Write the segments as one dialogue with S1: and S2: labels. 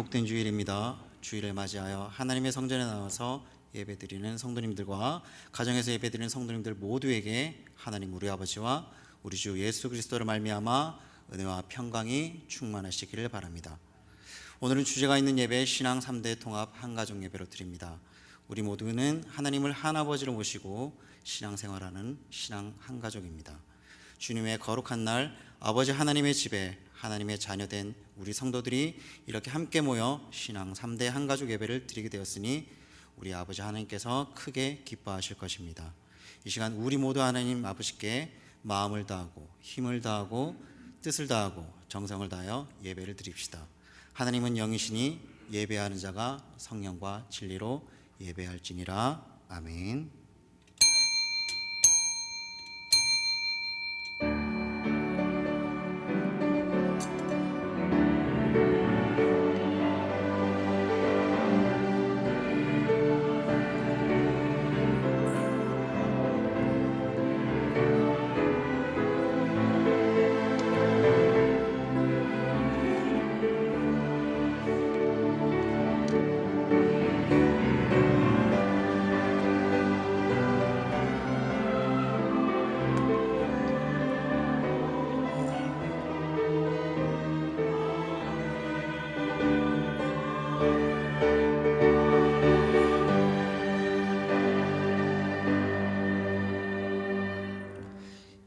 S1: 복된 주일입니다. 주일을 맞이하여 하나님의 성전에 나와서 예배드리는 성도님들과 가정에서 예배드리는 성도님들 모두에게 하나님 우리 아버지와 우리 주 예수 그리스도를 말미암아 은혜와 평강이 충만하시기를 바랍니다. 오늘은 주제가 있는 예배 신앙 3대 통합 한가족 예배로 드립니다. 우리 모두는 하나님을 한아버지로 모시고 신앙생활하는 신앙 한가족입니다. 주님의 거룩한 날 아버지 하나님의 집에 하나님의 자녀된 우리 성도들이 이렇게 함께 모여 신앙 3대 한가족 예배를 드리게 되었으니 우리 아버지 하나님께서 크게 기뻐하실 것입니다. 이 시간 우리 모두 하나님 아버지께 마음을 다하고 힘을 다하고 뜻을 다하고 정성을 다하여 예배를 드립시다. 하나님은 영이시니 예배하는 자가 성령과 진리로 예배할지니라. 아멘.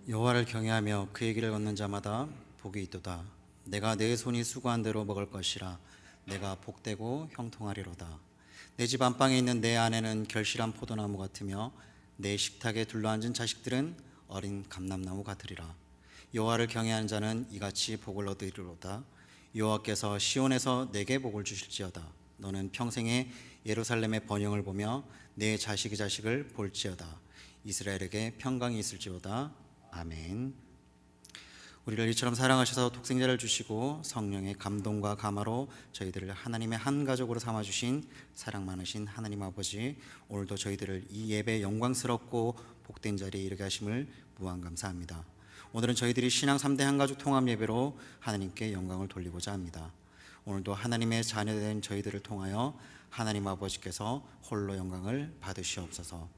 S1: 여호와를 경외하며 그의 길을 걷는 자마다 복이 있도다. 내가 내 손이 수고한 대로 먹을 것이라. 내가 복되고 형통하리로다. 내 집 안방에 있는 내 아내는 결실한 포도나무 같으며 내 식탁에 둘러앉은 자식들은 어린 감람나무 같으리라. 여호와를 경외하는 자는 이같이 복을 얻으리로다. 여호와께서 시온에서 내게 복을 주실지어다. 너는 평생에 예루살렘의 번영을 보며 내 자식의 자식을 볼지어다. 이스라엘에게 평강이 있을지어다. 아멘. 우리를 이처럼 사랑하셔서 독생자를 주시고 성령의 감동과 감화로 저희들을 하나님의 한 가족으로 삼아주신 사랑 많으신 하나님 아버지, 오늘도 저희들을 이 예배 영광스럽고 복된 자리에 이르게 하심을 무한 감사합니다. 오늘은 저희들이 신앙 3대 한가족 통합 예배로 하나님께 영광을 돌리고자 합니다. 오늘도 하나님의 자녀된 저희들을 통하여 하나님 아버지께서 홀로 영광을 받으시옵소서.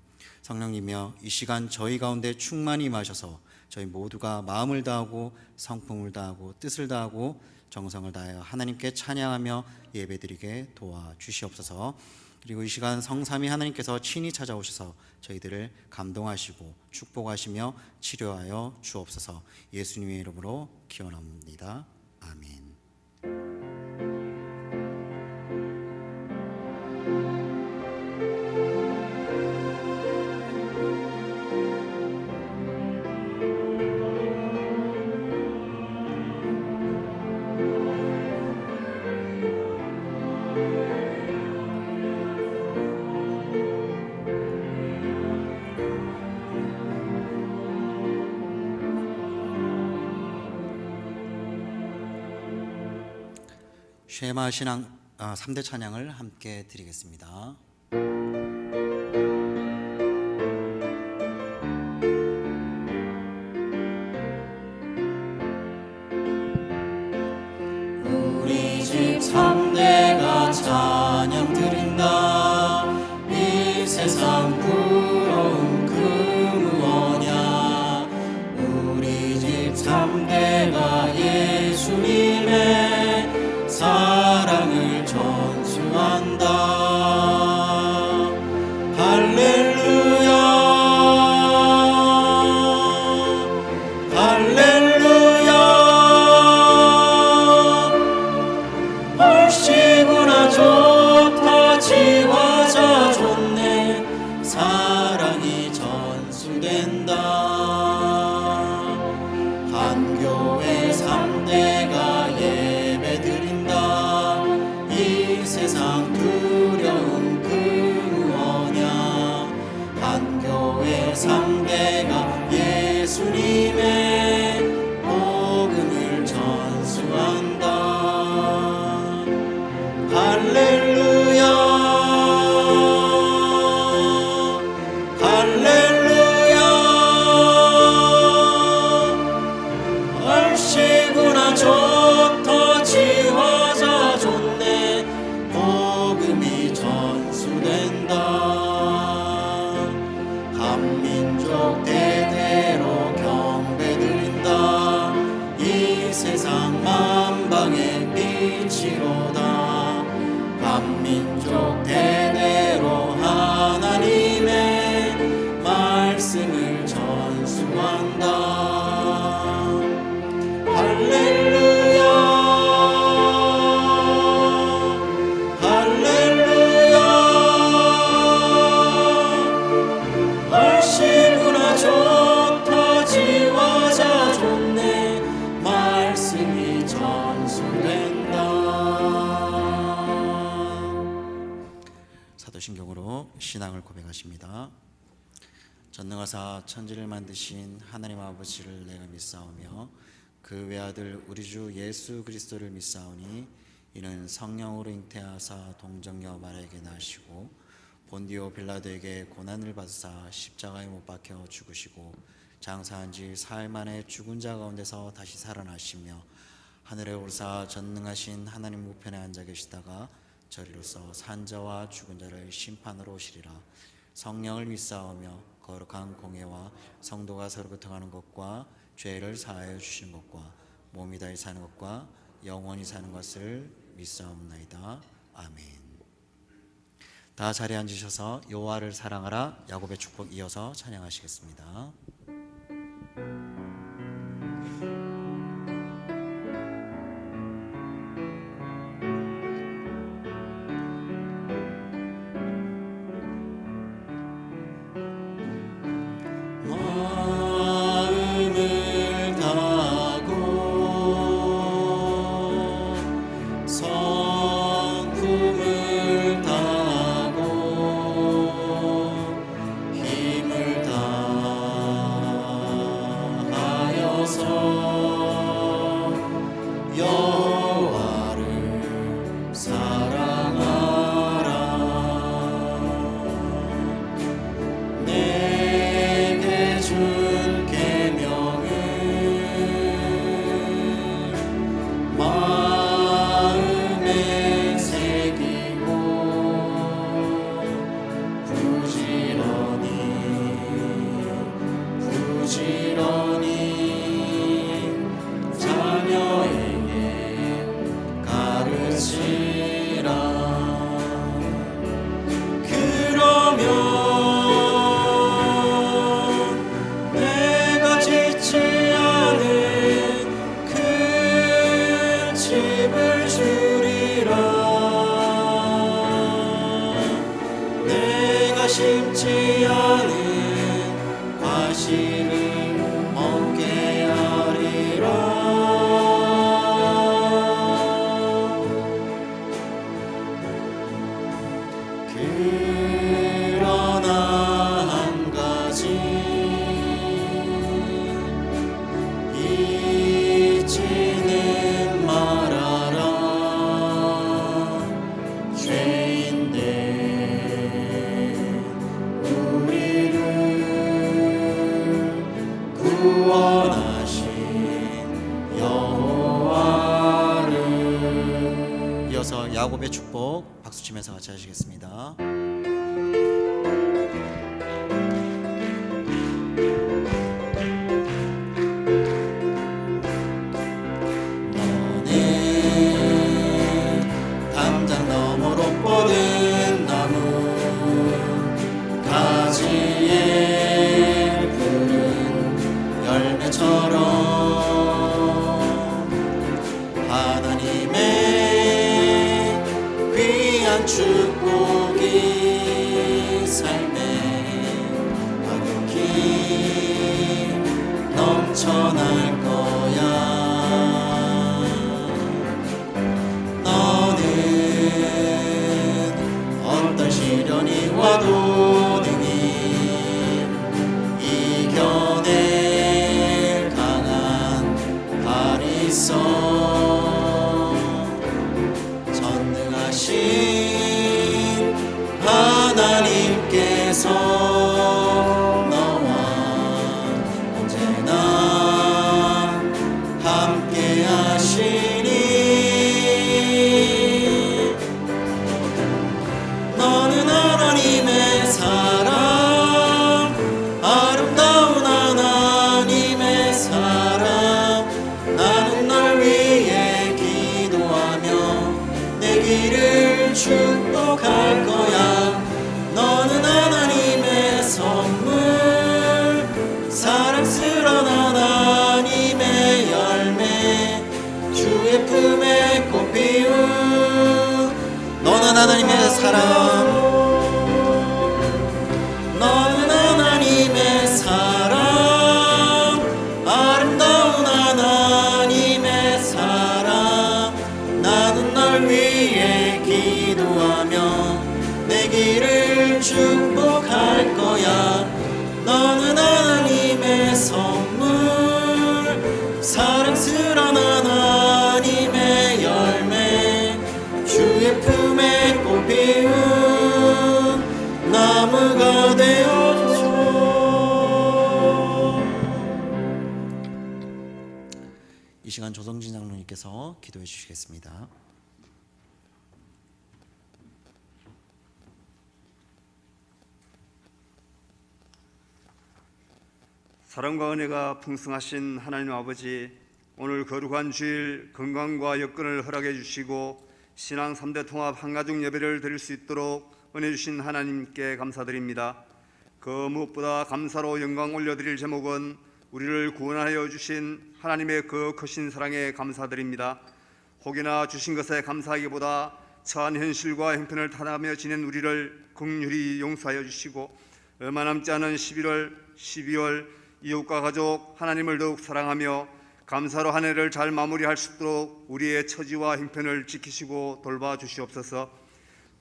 S1: 성령님이여 이 시간 저희 가운데 충만히 임하셔서 저희 모두가 마음을 다하고 성품을 다하고 뜻을 다하고 정성을 다하여 하나님께 찬양하며 예배드리게 도와주시옵소서. 그리고 이 시간 성삼위 하나님께서 친히 찾아오셔서 저희들을 감동하시고 축복하시며 치료하여 주옵소서. 예수님의 이름으로 기원합니다. 아멘. 쉐마 신앙 3대 찬양을 함께 드리겠습니다.
S2: 우리 집 3대가 찬양 드린다. 이 세상 부러운 그 무엇냐. 우리 집 3대가 예수님의 사랑을 전수한다. 할렐루야 할렐루야. 얼씨구나 좋다 지화자 좋네. 사랑이 전수된다. 한 교회 3대가 예배드린다. 이 세상 두려운 그 무엇냐. 한 교회 3대가 예수님의 세상 만방의 빛이로다. 만민족 대대로 하나님의 말씀을 전수한다. 할렐루야 할렐루야. 얼씨구나 좋다 지화자 좋네. 말씀이 전수된다.
S1: 사도신경으로 신앙을 고백하십니다. 전능하사 천지를 만드신 하나님 아버지를 내가 믿사오며 그 외아들 우리 주 예수 그리스도를 믿사오니 이는 성령으로 잉태하사 동정녀 마리아에게 나시고 본디오 빌라도에게 고난을 받으사 십자가에 못 박혀 죽으시고 장사한 지 사흘 만에 죽은 자 가운데서 다시 살아나시며 하늘에 오르사 전능하신 하나님 우편에 앉아 계시다가 저리로서 산자와 죽은 자를 심판으로 오시리라. 성령을 믿사오며 거룩한 공예와 성도가 서로 교통하는 것과 죄를 사하여 주시는 것과 몸이 다히 사는 것과 영원히 사는 것을 믿사옵나이다. 아멘. 다 자리에 앉으셔서 여호와를 사랑하라 야곱의 축복 이어서 찬양하시겠습니다.
S2: 마음을 다하고 성품을 다하고 힘을 다하여서 여호와를 사랑하라. 내게 준 계명을 마음에 새기고 부지런히 자녀에게 가르치라. 그러면 내가 짓지 않은 큰 집을 주리라. 내가 심지 않은 과실을 먹게 하리라. 그러나 한 가지 잊지는 말아라. 죄인된 우리를 구원하신 여호와를.
S1: 이어서 야곱의 축복 박수치면서 같이 하시겠습니다.
S2: 너는 담장 너머로 뻗은 나무 가지에 푸른 열매처럼 하나님의 귀한 축복이 삶에 가득히 넘쳐날 거야. 너는 어떤 시련이 와도 능히 이겨낼 강한 발이 있어. 전능하신 하나님께서 너와 언제나 함께 하시니 너는 하나님의 사람, 아름다운 하나님의 사람. 나는 널 주의 품에 꽃 피운
S1: 너는 하나님의 사랑,
S2: 너는 하나님의 사랑, 아름다운 하나님의 사랑. 나는 널 위해 기도하며 내 길을 축복할 거야. 너는 하나님의 선물, 사랑스러운 하나님의 열매, 주의 품에 꽃 피운 나무가 되어줘.
S1: 이 시간 조성진 장로님께서 기도해 주시겠습니다.
S3: 사랑과 은혜가 풍성하신 하나님 아버지, 오늘 거룩한 주일 건강과 여건을 허락해 주시고 신앙 3대 통합 한가족 예배를 드릴 수 있도록 은혜 주신 하나님께 감사드립니다. 그 무엇보다 감사로 영광 올려드릴 제목은 우리를 구원하여 주신 하나님의 그 크신 사랑에 감사드립니다. 혹여나 주신 것에 감사하기보다 처한 현실과 형편을 탓하며 지낸 우리를 긍휼히 용서하여 주시고 얼마 남지 않은 11월, 12월 이웃과 가족 하나님을 더욱 사랑하며 감사로 한 해를 잘 마무리할 수 있도록 우리의 처지와 형편을 지키시고 돌봐 주시옵소서.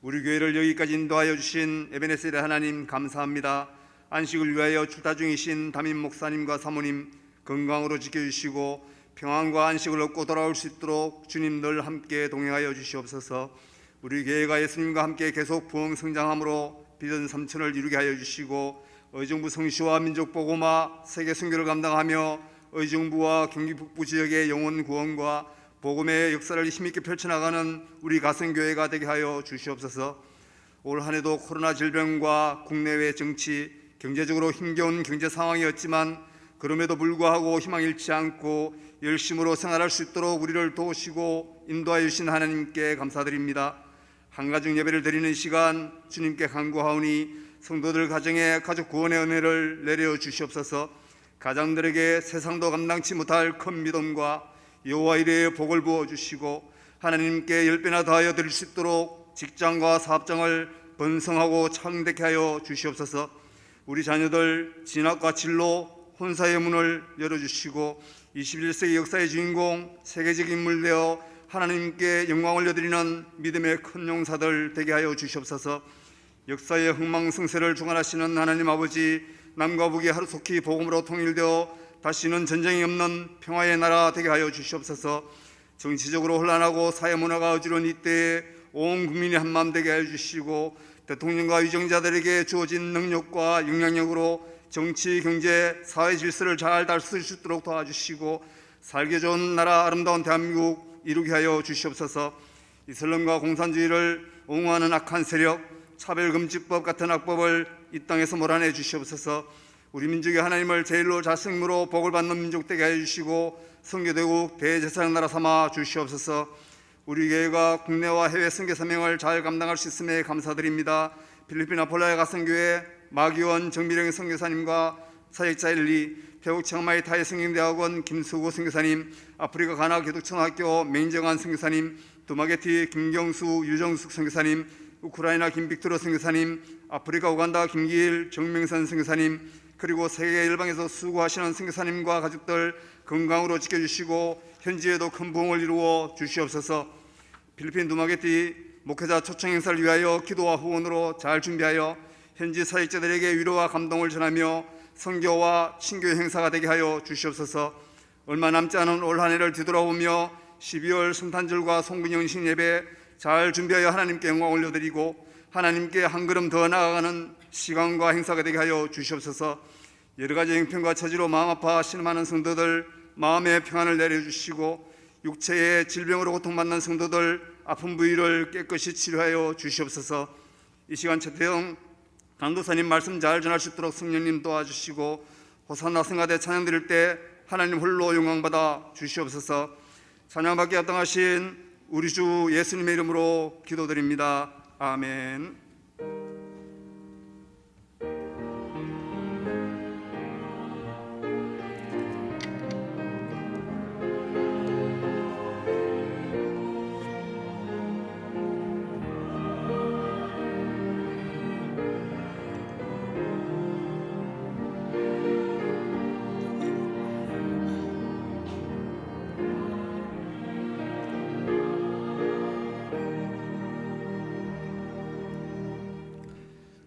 S3: 우리 교회를 여기까지 인도하여 주신 에베네셀의 하나님 감사합니다. 안식을 위하여 출타 중이신 담임 목사님과 사모님 건강으로 지켜주시고 평안과 안식을 얻고 돌아올 수 있도록 주님 늘 함께 동행하여 주시옵소서. 우리 교회가 예수님과 함께 계속 부흥 성장함으로 비전 3천을 이루게 하여 주시고 의정부 성시와 민족보고마 세계 선교를 감당하며 의정부와 경기 북부 지역의 영혼 구원과 복음의 역사를 힘있게 펼쳐나가는 우리 가성교회가 되게 하여 주시옵소서. 올 한해도 코로나 질병과 국내외 정치, 경제적으로 힘겨운 경제 상황이었지만 그럼에도 불구하고 희망 잃지 않고 열심으로 생활할 수 있도록 우리를 도우시고 인도하여 주신 하나님께 감사드립니다. 한가족 예배를 드리는 시간 주님께 간구하오니 성도들 가정에 가족 구원의 은혜를 내려 주시옵소서. 가장들에게 세상도 감당치 못할 큰 믿음과 여호와 이레의 복을 부어 주시고 하나님께 10배나 더하여 드릴 수 있도록 직장과 사업장을 번성하고 창대케 하여 주시옵소서. 우리 자녀들 진학과 진로, 혼사의 문을 열어주시고 21세기 역사의 주인공, 세계적 인물 되어 하나님께 영광 올려드리는 믿음의 큰 용사들 되게 하여 주시옵소서. 역사의 흥망성쇠를 주관하시는 하나님 아버지, 남과 북이 하루속히 복음으로 통일되어 다시는 전쟁이 없는 평화의 나라 되게 하여 주시옵소서. 정치적으로 혼란하고 사회문화가 어지러운 이때에 온 국민이 한마음 되게 하여 주시고 대통령과 위정자들에게 주어진 능력과 영향력으로 정치, 경제, 사회 질서를 잘 다스릴 수 있도록 도와주시고 살기 좋은 나라 아름다운 대한민국 이루게 하여 주시옵소서. 이슬람과 공산주의를 옹호하는 악한 세력, 차별금지법 같은 악법을 이 땅에서 몰아내 주시옵소서. 우리 민족이 하나님을 제일로 자성으로 복을 받는 민족 되게 하여 주시고 선교대국 대제사장 나라 삼아 주시옵소서. 우리 교회가 국내와 해외 선교 사명을 잘 감당할 수 있음에 감사드립니다. 필리핀 아폴라야 가성교회 마기원 정미령 선교사님과 사역자 엘리, 태국 치앙마이 타이 성경대학원 김수고 선교사님, 아프리카 가나 기독초등학교 맹정한 선교사님, 두마게티 김경수 유정숙 선교사님, 우크라이나 김빅토르 선교사님, 아프리카 우간다 김기일 정명선 선교사님, 그리고 세계 열방에서 수고하시는 선교사님과 가족들 건강으로 지켜주시고 현지에도 큰 부흥을 이루어 주시옵소서. 필리핀 두마게티 목회자 초청 행사를 위하여 기도와 후원으로 잘 준비하여 현지 사역자들에게 위로와 감동을 전하며 선교와 친교의 행사가 되게 하여 주시옵소서. 얼마 남지 않은 올 한 해를 뒤돌아보며 12월 성탄절과 송근영신 예배 잘 준비하여 하나님께 영광 올려드리고 하나님께 한 걸음 더 나아가는 시간과 행사가 되게 하여 주시옵소서. 여러 가지 형편과 처지로 마음 아파 신음하는 성도들 마음의 평안을 내려주시고 육체의 질병으로 고통받는 성도들 아픈 부위를 깨끗이 치료하여 주시옵소서. 이 시간 최태영 강도사님 말씀 잘 전할 수 있도록 성령님 도와주시고 호산나 성가대 찬양 드릴 때 하나님 홀로 영광받아 주시옵소서. 찬양받기 합당하신 우리 주 예수님의 이름으로 기도드립니다. 아멘.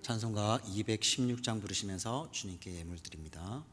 S1: 찬송가 216장 부르시면서 주님께 예물 드립니다.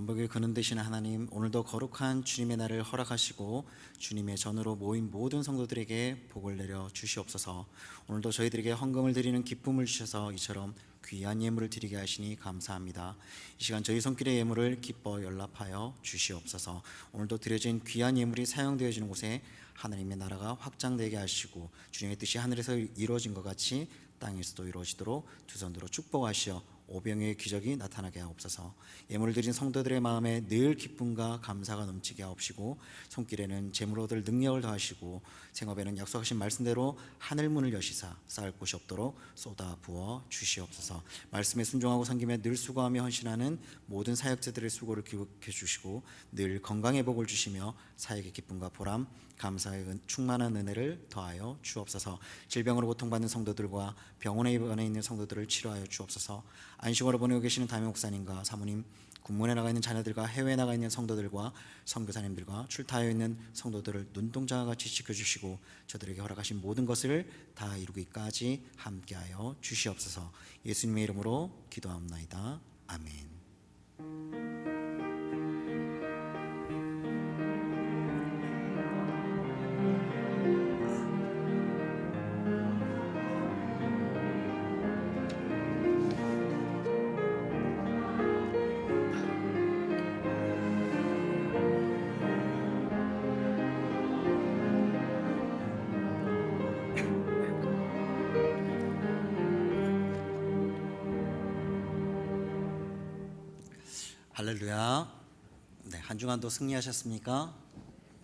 S1: 완벽을 그는 되신 하나님, 오늘도 거룩한 주님의 날을 허락하시고 주님의 전으로 모인 모든 성도들에게 복을 내려 주시옵소서. 오늘도 저희들에게 헌금을 드리는 기쁨을 주셔서 이처럼 귀한 예물을 드리게 하시니 감사합니다. 이 시간 저희 손길의 예물을 기뻐 연락하여 주시옵소서. 오늘도 드려진 귀한 예물이 사용되어지는 곳에 하나님의 나라가 확장되게 하시고 주님의 뜻이 하늘에서 이루어진 것 같이 땅에서도 이루어지도록 두 손으로 축복하시어 오병의 기적이 나타나게 하옵소서. 예물을 드린 성도들의 마음에 늘 기쁨과 감사가 넘치게 하옵시고 손길에는 재물 얻을 능력을 더하시고 생업에는 약속하신 말씀대로 하늘문을 여시사 쌓을 곳이 없도록 쏟아 부어 주시옵소서. 말씀에 순종하고 섬김에 늘 수고하며 헌신하는 모든 사역자들의 수고를 기억해 주시고 늘 건강의 복을 주시며 사역의 기쁨과 보람 감사의 충만한 은혜를 더하여 주옵소서. 질병으로 고통받는 성도들과 병원에 입원해 있는 성도들을 치료하여 주옵소서. 안식원으로 보내고 계시는 담임 목사님과 사모님, 군문에 나가 있는 자녀들과 해외에 나가 있는 성도들과 선교사님들과 출타하여 있는 성도들을 눈동자와 같이 지켜주시고 저들에게 허락하신 모든 것을 다 이루기까지 함께하여 주시옵소서. 예수님의 이름으로 기도하옵나이다. 아멘. 할렐루야. 네, 한 주간도 승리하셨습니까?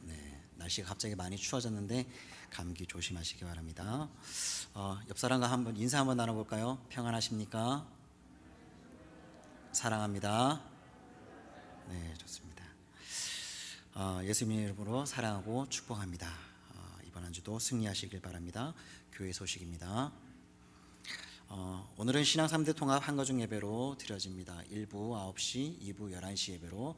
S1: 네, 날씨가 갑자기 많이 추워졌는데 감기 조심하시기 바랍니다. 옆 사람과 한번 인사 한번 나눠볼까요? 평안하십니까? 사랑합니다. 네, 좋습니다. 예수님의 이름으로 사랑하고 축복합니다. 이번 한 주도 승리하시길 바랍니다. 교회 소식입니다. 오늘은 신앙 3대 통합 한가족 예배로 드려집니다. 1부 9시, 2부 11시 예배로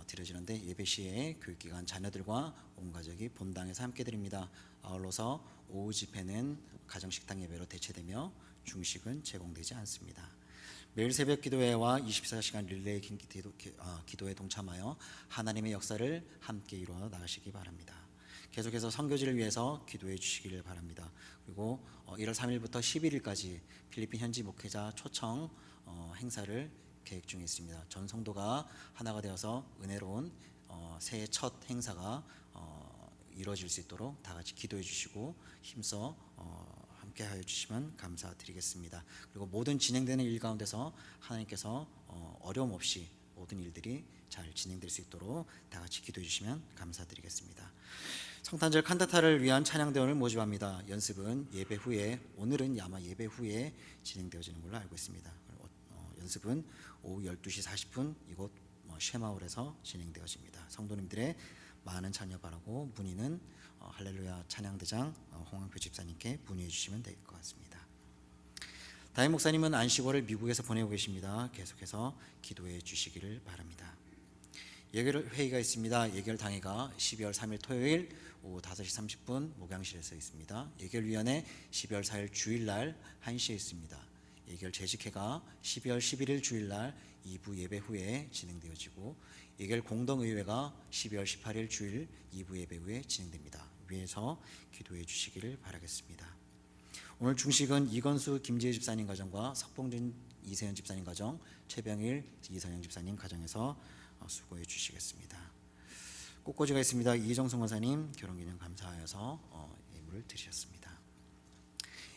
S1: 드려지는데 예배 시에 교육기관 자녀들과 온 가족이 본당에서 함께 드립니다. 아울러서 오후 집회는 가정식당 예배로 대체되며 중식은 제공되지 않습니다. 매일 새벽 기도회와 24시간 릴레이 기도에 동참하여 하나님의 역사를 함께 이루어 나가시기 바랍니다. 계속해서 선교지를 위해서 기도해 주시기를 바랍니다. 그리고 1월 3일부터 11일까지 필리핀 현지 목회자 초청 행사를 계획 중에 있습니다. 전 성도가 하나가 되어서 은혜로운 새해 첫 행사가 이루어질 수 있도록 다 같이 기도해 주시고 힘써 함께 하여 주시면 감사드리겠습니다. 그리고 모든 진행되는 일 가운데서 하나님께서 어려움 없이 모든 일들이 잘 진행될 수 있도록 다 같이 기도해 주시면 감사드리겠습니다. 성탄절 칸타타를 위한 찬양대원을 모집합니다. 연습은 예배 후에, 오늘은 아마 예배 후에 진행되어지는 걸로 알고 있습니다. 연습은 오후 12시 40분 이곳 쉐마홀에서 진행되어집니다. 성도님들의 많은 참여 바라고 문의는 할렐루야 찬양대장 홍항표 집사님께 문의해 주시면 될 것 같습니다. 다임 목사님은 안식월을 미국에서 보내고 계십니다. 계속해서 기도해 주시기를 바랍니다. 예결 회의가 있습니다. 예결 당회가 12월 3일 토요일 오후 5시 30분 목양실에서 있습니다. 예결위원회 12월 4일 주일날 1시에 있습니다. 예결 재직회가 12월 11일 주일날 2부 예배 후에 진행되어지고 예결 공동의회가 12월 18일 주일 2부 예배 후에 진행됩니다. 위에서 기도해 주시기를 바라겠습니다. 오늘 중식은 이건수 김지혜 집사님 가정과 석봉준 이세현 집사님 가정, 최병일 이선영 집사님 가정에서 수고해 주시겠습니다. 꽃꽂이가 있습니다. 이정성 권사님 결혼기념 감사하여서 예물을 드리셨습니다.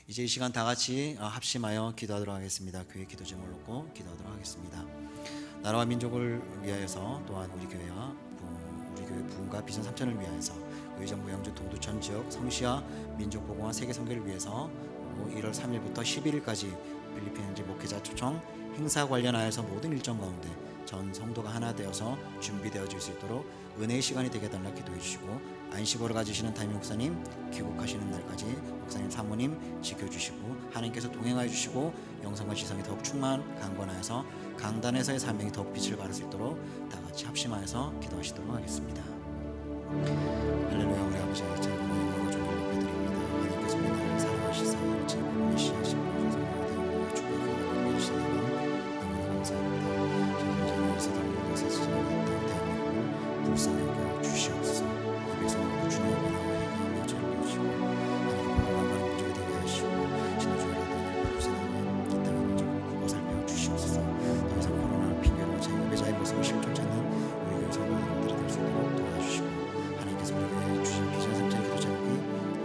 S1: 이제 이 시간 다 같이 합심하여 기도하도록 하겠습니다. 교회 기도 제목을 놓고 기도하도록 하겠습니다. 나라와 민족을 위하여서 또한 우리 교회 부흥과 비전 3천을 위하여서 의정부 영주 동두천 지역 성시와 민족보고와 세계선교를 위해서 1월 3일부터 11일까지 필리핀 현지 목회자 초청 행사 관련하여서 모든 일정 가운데 전 성도가 하나 되어서 준비되어질 수 있도록 은혜의 시간이 되게 달라 기도해 주시고 안식월을 가지시는 담임 목사님 귀국하시는 날까지 목사님 사모님 지켜주시고 하나님께서 동행하여 주시고 영성과 지성이 더욱 강건하여서 강단에서의 사명이 더욱 빛을 발할 수 있도록 다 같이 합심하여서 기도하시도록 하겠습니다. 할렐루야. 우리 아버지의 전부의 영광과 존귀를 높여드립니다. 하나님께서 우리 나라를 사랑하시사 우리를 제복을 메시하시고 성령의 대우를 축복의 근원을 내리시는 너무나 감사합니다. 전쟁에서 당분간 세상에 있던 대한민국을 불쌍히 여겨 주시옵소서. 이 백성 모두 주님의 권하와 행하며 저를 비우시고 하나님 보호하는 민족이 되게 하시고 진노주의 라든을 불쌍하며 이 땅의 민족을 굽어 살펴 주시옵소서. 더 이상 코로나를 핑계로 제 예배자의 모습을 실존치 않는 우리 교회 성도님들이 될 수 있도록 도와주시고 하나님께서 우리 교회에 주신 비전 3천 기도 제목이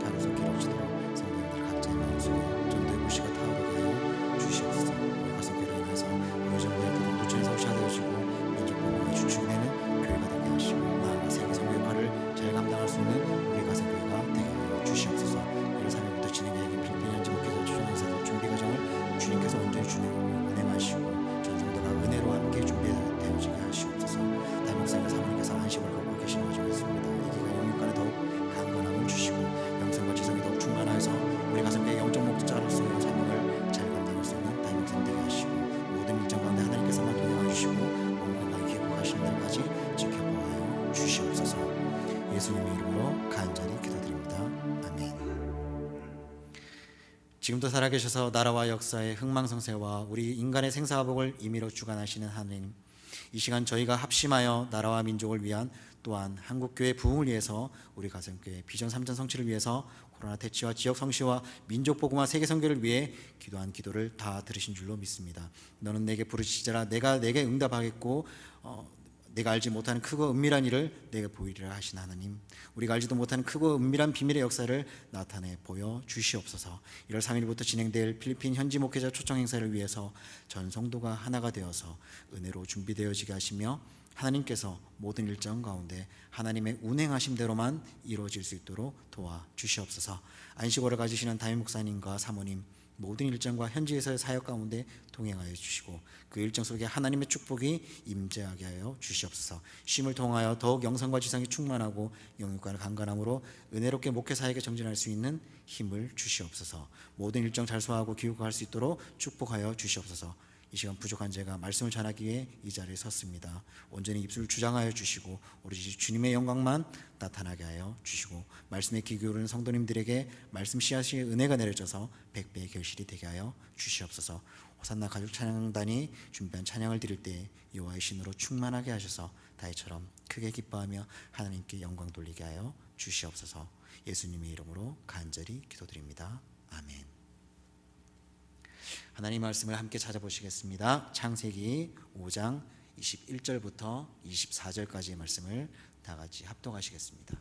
S1: 가로속히 이루어지도록 성도님들 각자의 마음속에 전도의 불씨가 타오르게 하여 주시옵소서. 우리 가슴교회로 인해서 의정부의 동두천이 성취되어지고 민족복음의 주축이 되는 교회가 되게 하시고 나아가 세계선교 역할을 잘 감당할 수 있는 우리 가슴교회가 되게 하여 주시옵소서. 1월 3일부터 진행되는 필리핀 현지 목회자 초청 행사도 준비 과정을 주님께서 온전히 운행하시고 전성도가 은혜로 함께 준비되어지게 하시옵소서. 담임 목사님과 사모님께서 안식을 갖고 계시는 것을 믿습니다. 이 기간 영육간에 더욱 강건함을 주시고 영성과 지성이 더욱 충만하여서 우리 가슴교회 영적 목자로서의 사명을 잘 감당할 수 있는 담임 목사님 되게 하시고 모든 일정 가운데 하나님께서만 동행하여 주시고 몸 건강히 귀국하시는 날까지 지켜보아요 주시옵소서. 예수님의 이름으로 간절히 기도드립니다. 아멘. 지금도 살아계셔서 나라와 역사의 흥망성쇠와 우리 인간의 생사화복을 임의로 주관하시는 하나님, 이 시간 저희가 합심하여 나라와 민족을 위한 또한 한국교회 부흥을 위해서 우리 가슴교회 비전 3전 성취를 위해서 코로나 대치와 지역 성시와 민족 복음화 세계 선교를 위해 기도한 기도를 다 들으신 줄로 믿습니다. 너는 내게 부르짖으라 내가 내게 응답하겠고 내가 알지 못하는 크고 은밀한 일을 내게 보이리라 하신 하나님, 우리가 알지도 못하는 크고 은밀한 비밀의 역사를 나타내 보여 주시옵소서. 1월 3일부터 진행될 필리핀 현지 목회자 초청 행사를 위해서 전 성도가 하나가 되어서 은혜로 준비되어지게 하시며 하나님께서 모든 일정 가운데 하나님의 운행하심대로만 이루어질 수 있도록 도와 주시옵소서. 안식월을 가지시는 담임 목사님과 사모님, 모든 일정과 현지에서의 사역 가운데 동행하여 주시고 그 일정 속에 하나님의 축복이 임재하게 하여 주시옵소서. 쉼을 통하여 더욱 영성과 지성이 충만하고 영육과 강건함으로 은혜롭게 목회 사역에 정진할 수 있는 힘을 주시옵소서. 모든 일정 잘 소화하고 귀국할 수 있도록 축복하여 주시옵소서. 이 시간 부족한 제가 말씀을 전하기 위해 이 자리에 섰습니다. 온전히 입술을 주장하여 주시고 오로지 주님의 영광만 나타나게 하여 주시고 말씀에 귀 기울이는 성도님들에게 말씀 씨앗이 은혜가 내려져서 100배의 결실이 되게 하여 주시옵소서. 호산나 가족 찬양단이 준비한 찬양을 드릴 때 여호와의 신으로 충만하게 하셔서 다윗처럼 크게 기뻐하며 하나님께 영광 돌리게 하여 주시옵소서. 예수님의 이름으로 간절히 기도드립니다. 아멘. 하나님 말씀을 함께 찾아보시겠습니다. 창세기 5장 21절부터 24절까지의 말씀을 다 같이 합독하시겠습니다.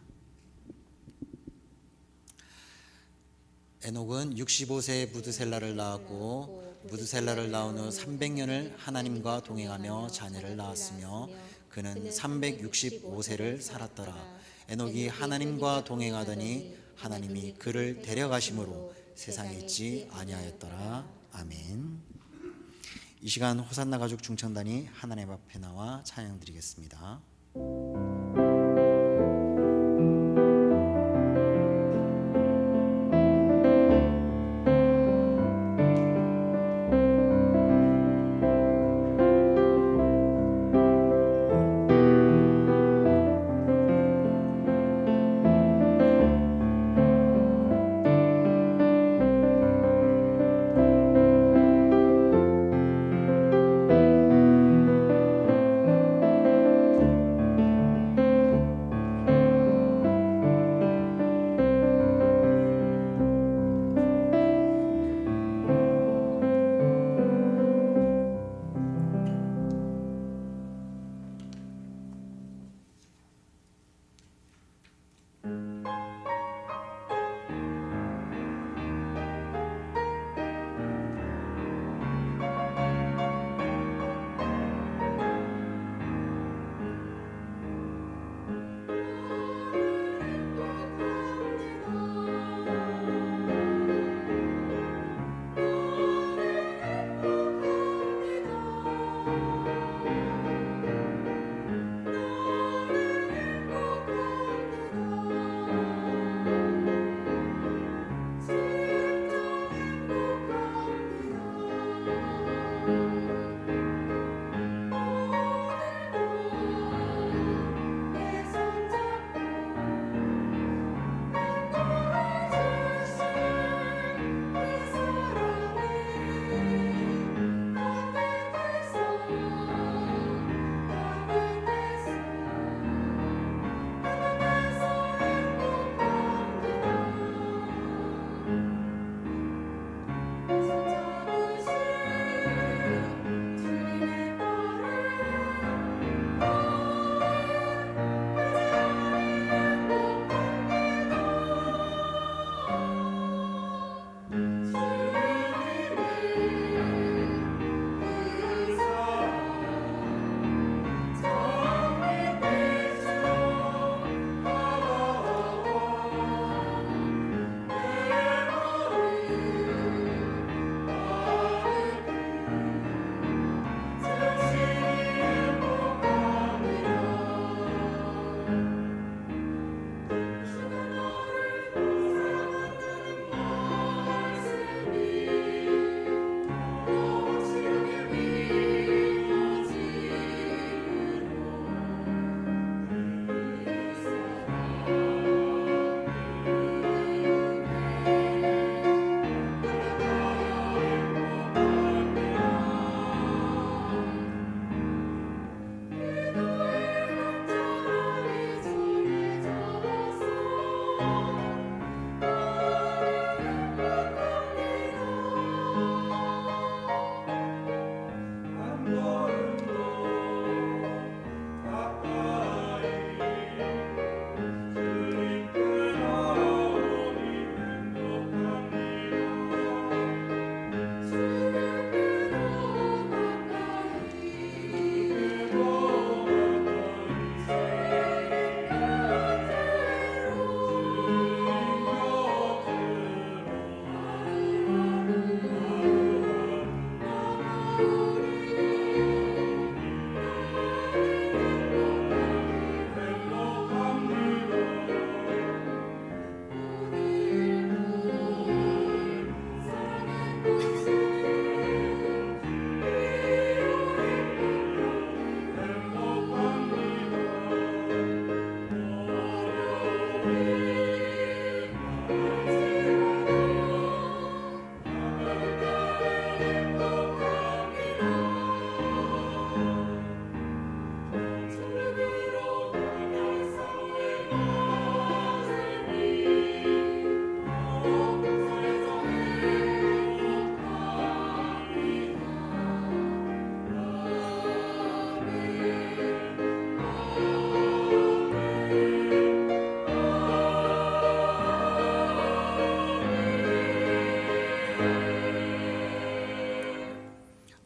S1: 에녹은 65세에 무드셀라를 낳았고 무드셀라를 낳은 후 300년을 하나님과 동행하며 자녀를 낳았으며 그는 365세를 살았더라. 에녹이 하나님과 동행하더니 하나님이 그를 데려가심으로 세상에 있지 아니하였더라. 아멘. 이 시간 호산나 가족 중창단이 하나님 앞에 나와 찬양 드리겠습니다.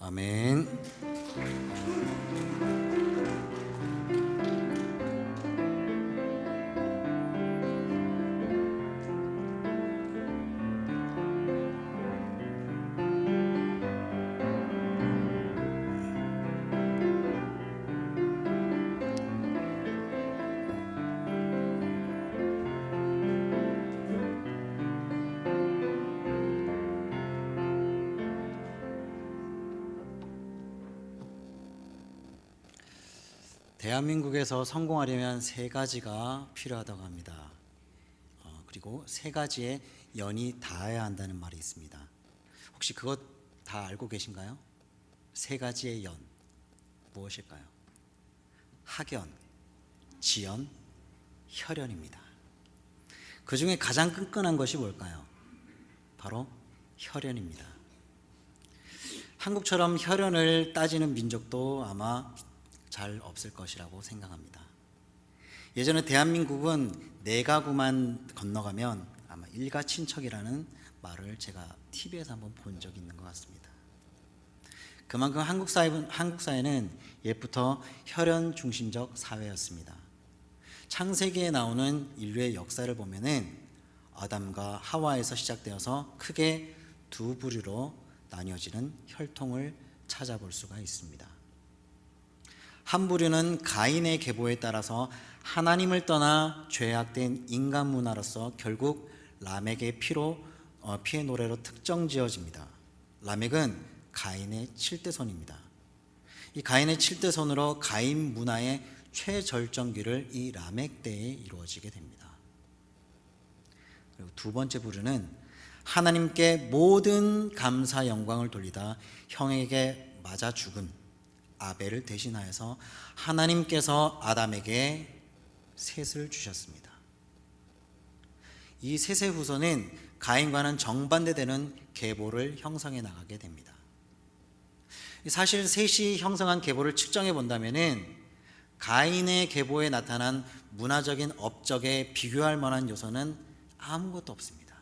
S1: 아멘. 대한민국에서 성공하려면 세 가지가 필요하다고 합니다. 그리고 세 가지의 연이 닿아야 한다는 말이 있습니다. 혹시 그것 다 알고 계신가요? 세 가지의 연 무엇일까요? 학연, 지연, 혈연입니다. 그 중에 가장 끈끈한 것이 뭘까요? 바로 혈연입니다. 한국처럼 혈연을 따지는 민족도 아마 잘 없을 것이라고 생각합니다. 예전에 대한민국은 네 가구만 건너가면 아마 일가친척이라는 말을 제가 TV에서 한번 본 적이 있는 것 같습니다. 그만큼 한국 사회는 옛부터 혈연 중심적 사회였습니다. 창세기에 나오는 인류의 역사를 보면은 아담과 하와에서 시작되어서 크게 두 부류로 나뉘어지는 혈통을 찾아볼 수가 있습니다. 한 부류는 가인의 계보에 따라서 하나님을 떠나 죄악된 인간 문화로서 결국 라멕의 피의 노래로 특정지어집니다. 라멕은 가인의 7대손입니다. 이 가인의 7대손으로 가인 문화의 최절정기를 이 라멕 때에 이루어지게 됩니다. 그리고 두 번째 부류는 하나님께 모든 감사 영광을 돌리다 형에게 맞아 죽은 아벨을 대신하여서 하나님께서 아담에게 셋을 주셨습니다. 이 셋의 후손은 가인과는 정반대되는 계보를 형성해 나가게 됩니다. 사실 셋이 형성한 계보를 측정해 본다면은 가인의 계보에 나타난 문화적인 업적에 비교할 만한 요소는 아무것도 없습니다.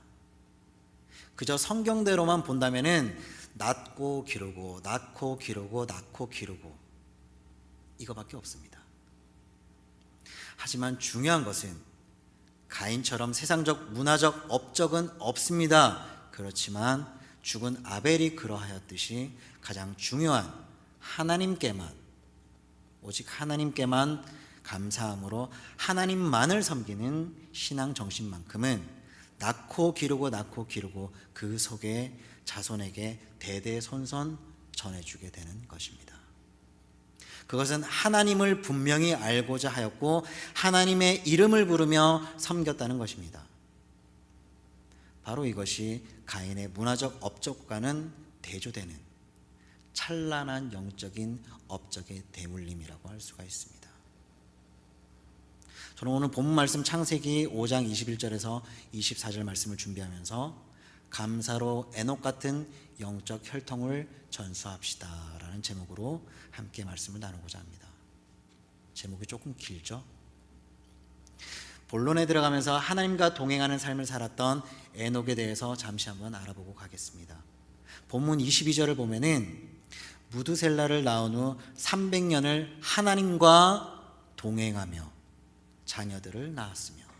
S1: 그저 성경대로만 본다면은 낳고 기르고 낳고 기르고 낳고 기르고 이거밖에 없습니다. 하지만 중요한 것은 가인처럼 세상적 문화적 업적은 없습니다. 그렇지만 죽은 아벨이 그러하였듯이 가장 중요한 하나님께만, 오직 하나님께만 감사함으로 하나님만을 섬기는 신앙 정신만큼은 낳고 기르고 그 속에 자손에게 대대손손 전해주게 되는 것입니다. 그것은 하나님을 분명히 알고자 하였고 하나님의 이름을 부르며 섬겼다는 것입니다. 바로 이것이 가인의 문화적 업적과는 대조되는 찬란한 영적인 업적의 대물림이라고 할 수가 있습니다. 저는 오늘 본문 말씀 창세기 5장 21절에서 24절 말씀을 준비하면서 감사로 에녹 같은 영적 혈통을 전수합시다 라는 제목으로 함께 말씀을 나누고자 합니다. 제목이 조금 길죠? 본론에 들어가면서 하나님과 동행하는 삶을 살았던 에녹에 대해서 잠시 한번 알아보고 가겠습니다. 본문 22절을 보면은 무드셀라를 낳은 후 300년을 하나님과 동행하며 자녀들을 낳았으며,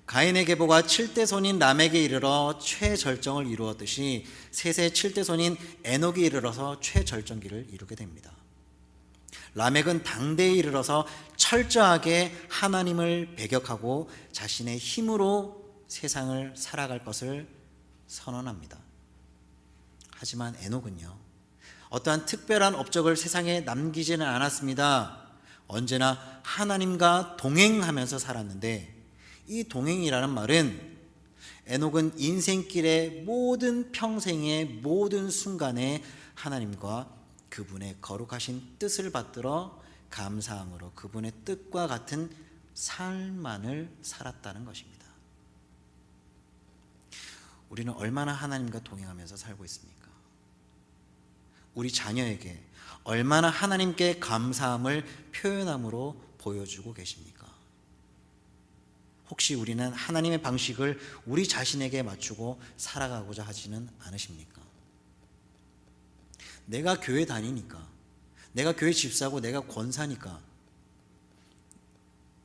S1: 가인의 계보가 7대손인 라멕에 이르러 최절정을 이루었듯이 셋의 7대손인 에녹이 이르러서 최절정기를 이루게 됩니다. 라멕은 당대에 이르러서 철저하게 하나님을 배격하고 자신의 힘으로 세상을 살아갈 것을 선언합니다. 하지만 에녹은요, 어떠한 특별한 업적을 세상에 남기지는 않았습니다. 언제나 하나님과 동행하면서 살았는데, 이 동행이라는 말은 에녹은 인생길의 모든 평생의 모든 순간에 하나님과 그분의 거룩하신 뜻을 받들어 감사함으로 그분의 뜻과 같은 삶만을 살았다는 것입니다. 우리는 얼마나 하나님과 동행하면서 살고 있습니까? 우리 자녀에게 얼마나 하나님께 감사함을 표현함으로 보여주고 계십니까? 혹시 우리는 하나님의 방식을 우리 자신에게 맞추고 살아가고자 하지는 않으십니까? 내가 교회 다니니까, 내가 교회 집사고 내가 권사니까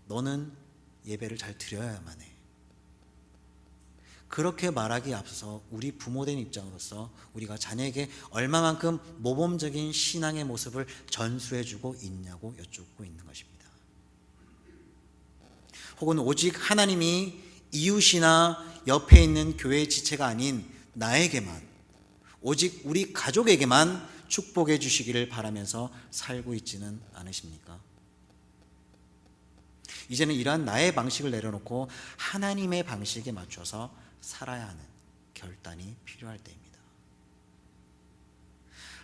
S1: 너는 예배를 잘 드려야만 해. 그렇게 말하기에 앞서서 우리 부모된 입장으로서 우리가 자녀에게 얼마만큼 모범적인 신앙의 모습을 전수해주고 있냐고 여쭙고 있는 것입니다. 혹은 오직 하나님이 이웃이나 옆에 있는 교회의 지체가 아닌 나에게만, 오직 우리 가족에게만 축복해 주시기를 바라면서 살고 있지는 않으십니까? 이제는 이러한 나의 방식을 내려놓고 하나님의 방식에 맞춰서 살아야 하는 결단이 필요할 때입니다.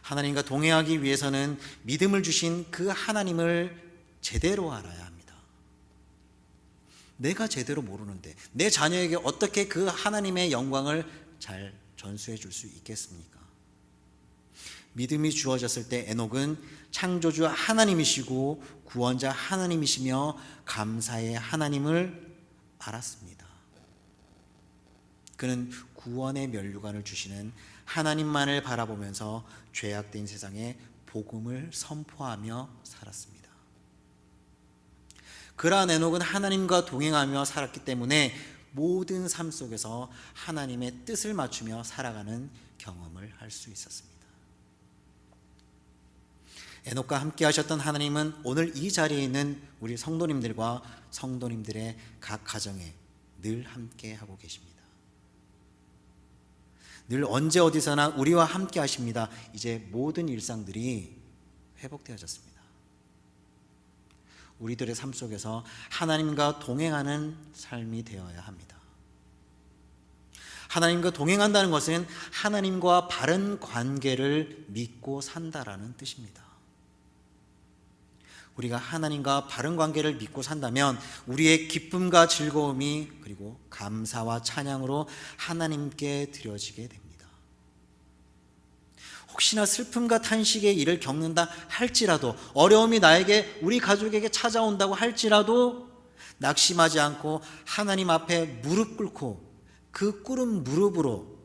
S1: 하나님과 동행하기 위해서는 믿음을 주신 그 하나님을 제대로 알아야 합니다. 내가 제대로 모르는데 내 자녀에게 어떻게 그 하나님의 영광을 잘 전수해 줄 수 있겠습니까? 믿음이 주어졌을 때 에녹은 창조주 하나님이시고 구원자 하나님이시며 감사의 하나님을 알았습니다. 그는 구원의 면류관을 주시는 하나님만을 바라보면서 죄악된 세상에 복음을 선포하며 살았습니다. 그러한 에녹은 하나님과 동행하며 살았기 때문에 모든 삶 속에서 하나님의 뜻을 맞추며 살아가는 경험을 할 수 있었습니다. 에녹과 함께 하셨던 하나님은 오늘 이 자리에 있는 우리 성도님들과 성도님들의 각 가정에 늘 함께 하고 계십니다. 늘 언제 어디서나 우리와 함께 하십니다. 이제 모든 일상들이 회복되어졌습니다. 우리들의 삶 속에서 하나님과 동행하는 삶이 되어야 합니다. 하나님과 동행한다는 것은 하나님과 바른 관계를 믿고 산다라는 뜻입니다. 우리가 하나님과 바른 관계를 믿고 산다면 우리의 기쁨과 즐거움이 그리고 감사와 찬양으로 하나님께 드려지게 됩니다. 혹시나 슬픔과 탄식의 일을 겪는다 할지라도, 어려움이 나에게, 우리 가족에게 찾아온다고 할지라도 낙심하지 않고 하나님 앞에 무릎 꿇고 그 꿇은 무릎으로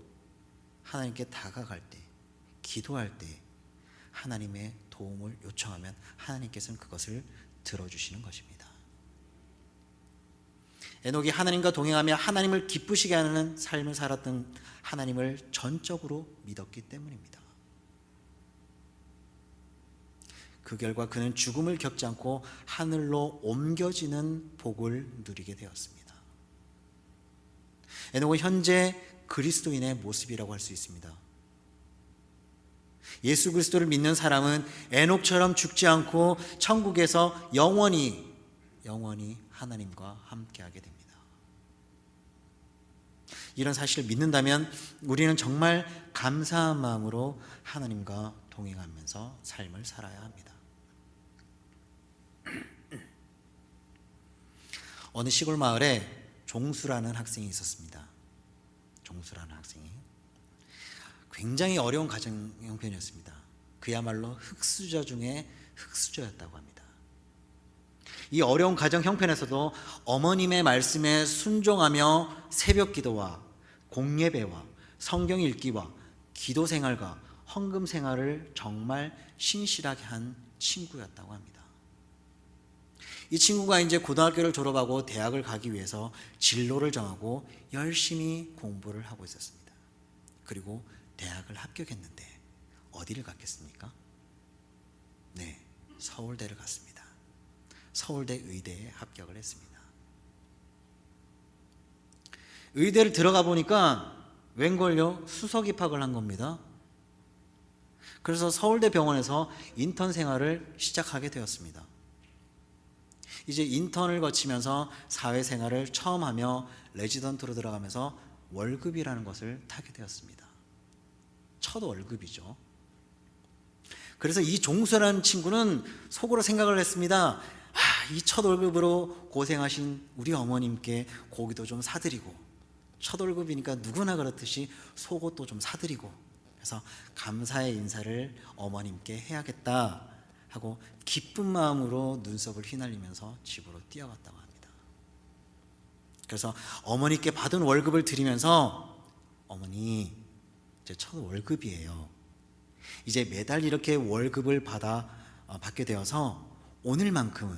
S1: 하나님께 다가갈 때, 기도할 때 하나님의 도움을 요청하면 하나님께서는 그것을 들어주시는 것입니다. 에녹이 하나님과 동행하며 하나님을 기쁘시게 하는 삶을 살았던 하나님을 전적으로 믿었기 때문입니다. 그 결과 그는 죽음을 겪지 않고 하늘로 옮겨지는 복을 누리게 되었습니다. 에녹은 현재 그리스도인의 모습이라고 할 수 있습니다. 예수 그리스도를 믿는 사람은 에녹처럼 죽지 않고 천국에서 영원히 하나님과 함께하게 됩니다. 이런 사실을 믿는다면 우리는 정말 감사한 마음으로 하나님과 동행하면서 삶을 살아야 합니다. 어느 시골 마을에 종수라는 학생이 있었습니다. 종수라는 학생이 굉장히 어려운 가정 형편이었습니다. 그야말로 흙수저 중에 흙수저였다고 합니다. 이 어려운 가정 형편에서도 어머님의 말씀에 순종하며 새벽 기도와 공예배와 성경 읽기와 기도 생활과 헌금 생활을 정말 신실하게 한 친구였다고 합니다. 이 친구가 이제 고등학교를 졸업하고 대학을 가기 위해서 진로를 정하고 열심히 공부를 하고 있었습니다. 그리고 대학을 합격했는데 어디를 갔겠습니까? 네, 서울대를 갔습니다. 서울대 의대에 합격을 했습니다. 의대를 들어가 보니까 웬걸요? 수석 입학을 한 겁니다. 그래서 서울대 병원에서 인턴 생활을 시작하게 되었습니다. 이제 인턴을 거치면서 사회생활을 처음 하며 레지던트로 들어가면서 월급이라는 것을 타게 되었습니다. 첫 월급이죠. 그래서 이 종수라는 친구는 속으로 생각을 했습니다. 이 첫 월급으로 고생하신 우리 어머님께 고기도 좀 사드리고, 첫 월급이니까 누구나 그렇듯이 속옷도 좀 사드리고, 그래서 감사의 인사를 어머님께 해야겠다 하고 기쁜 마음으로 눈썹을 휘날리면서 집으로 뛰어갔다고 합니다. 그래서 어머니께 받은 월급을 드리면서, 어머니, 제 첫 월급이에요. 이제 매달 이렇게 월급을 받게 되어서 오늘만큼은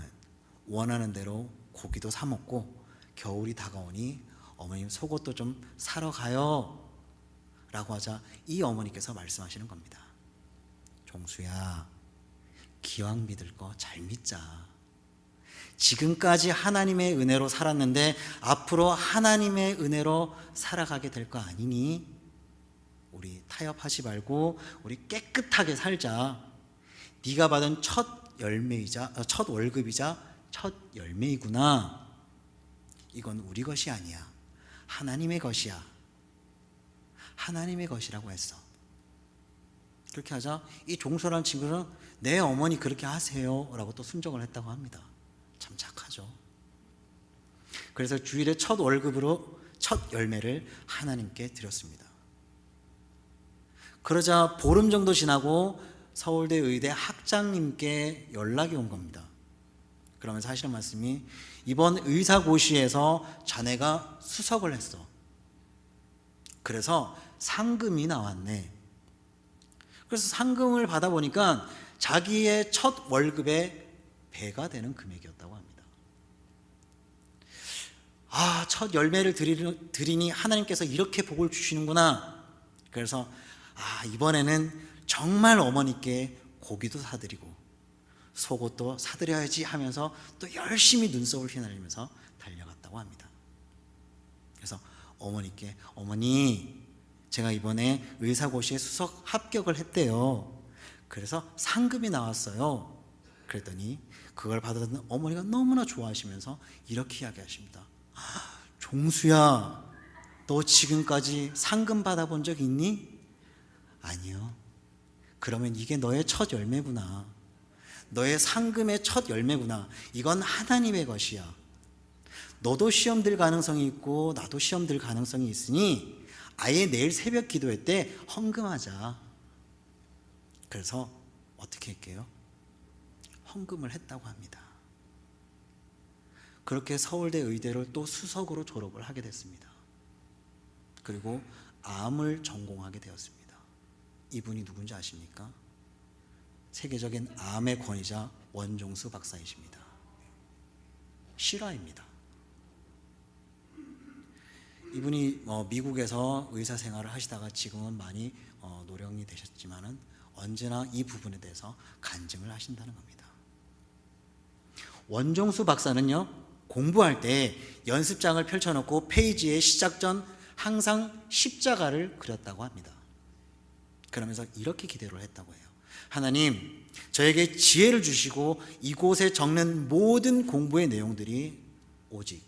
S1: 원하는 대로 고기도 사 먹고 겨울이 다가오니 어머님 속옷도 좀 사러 가요 라고 하자 이 어머니께서 말씀하시는 겁니다. 종수야, 기왕 믿을 거 잘 믿자. 지금까지 하나님의 은혜로 살았는데 앞으로 하나님의 은혜로 살아가게 될 거 아니니 우리 타협하지 말고 우리 깨끗하게 살자. 네가 받은 첫 월급이자 첫 열매이구나. 이건 우리 것이 아니야. 하나님의 것이야. 하나님의 것이라고 했어. 그렇게 하자 이 종소라는 친구는 내 어머니 그렇게 하세요 라고 또 순종을 했다고 합니다. 참 착하죠. 그래서 주일에 첫 월급으로 첫 열매를 하나님께 드렸습니다. 그러자 보름 정도 지나고 서울대 의대 학장님께 연락이 온 겁니다. 그러면서 하시는 말씀이 이번 의사고시에서 자네가 수석을 했어. 그래서 상금이 나왔네. 그래서 상금을 받아보니까 자기의 첫 월급의 배가 되는 금액이었다고 합니다. 아, 첫 열매를 드리니 하나님께서 이렇게 복을 주시는구나. 그래서 이번에는 정말 어머니께 고기도 사드리고 속옷도 사드려야지 하면서 또 열심히 눈썹을 휘날리면서 달려갔다고 합니다. 그래서 어머니께 어머니 제가 이번에 의사고시에 수석 합격을 했대요. 그래서 상금이 나왔어요. 그랬더니 그걸 받아듣는 어머니가 너무나 좋아하시면서 이렇게 이야기하십니다. 종수야, 너 지금까지 상금 받아본 적 있니? 아니요. 그러면 이게 너의 첫 열매구나. 너의 상금의 첫 열매구나. 이건 하나님의 것이야. 너도 시험 들 가능성이 있고 나도 시험 들 가능성이 있으니 아예 내일 새벽 기도회 때 헌금하자. 그래서 어떻게 할게요? 헌금을 했다고 합니다. 그렇게 서울대 의대를 또 수석으로 졸업을 하게 됐습니다. 그리고 암을 전공하게 되었습니다. 이분이 누군지 아십니까? 세계적인 암의 권위자 원종수 박사이십니다. 실화입니다. 이분이 미국에서 의사 생활을 하시다가 지금은 많이 노령이 되셨지만은 언제나 이 부분에 대해서 간증을 하신다는 겁니다. 원종수 박사는요, 공부할 때 연습장을 펼쳐놓고 페이지에 시작 전 항상 십자가를 그렸다고 합니다. 그러면서 이렇게 기도를 했다고 해요. 하나님, 저에게 지혜를 주시고 이곳에 적는 모든 공부의 내용들이 오직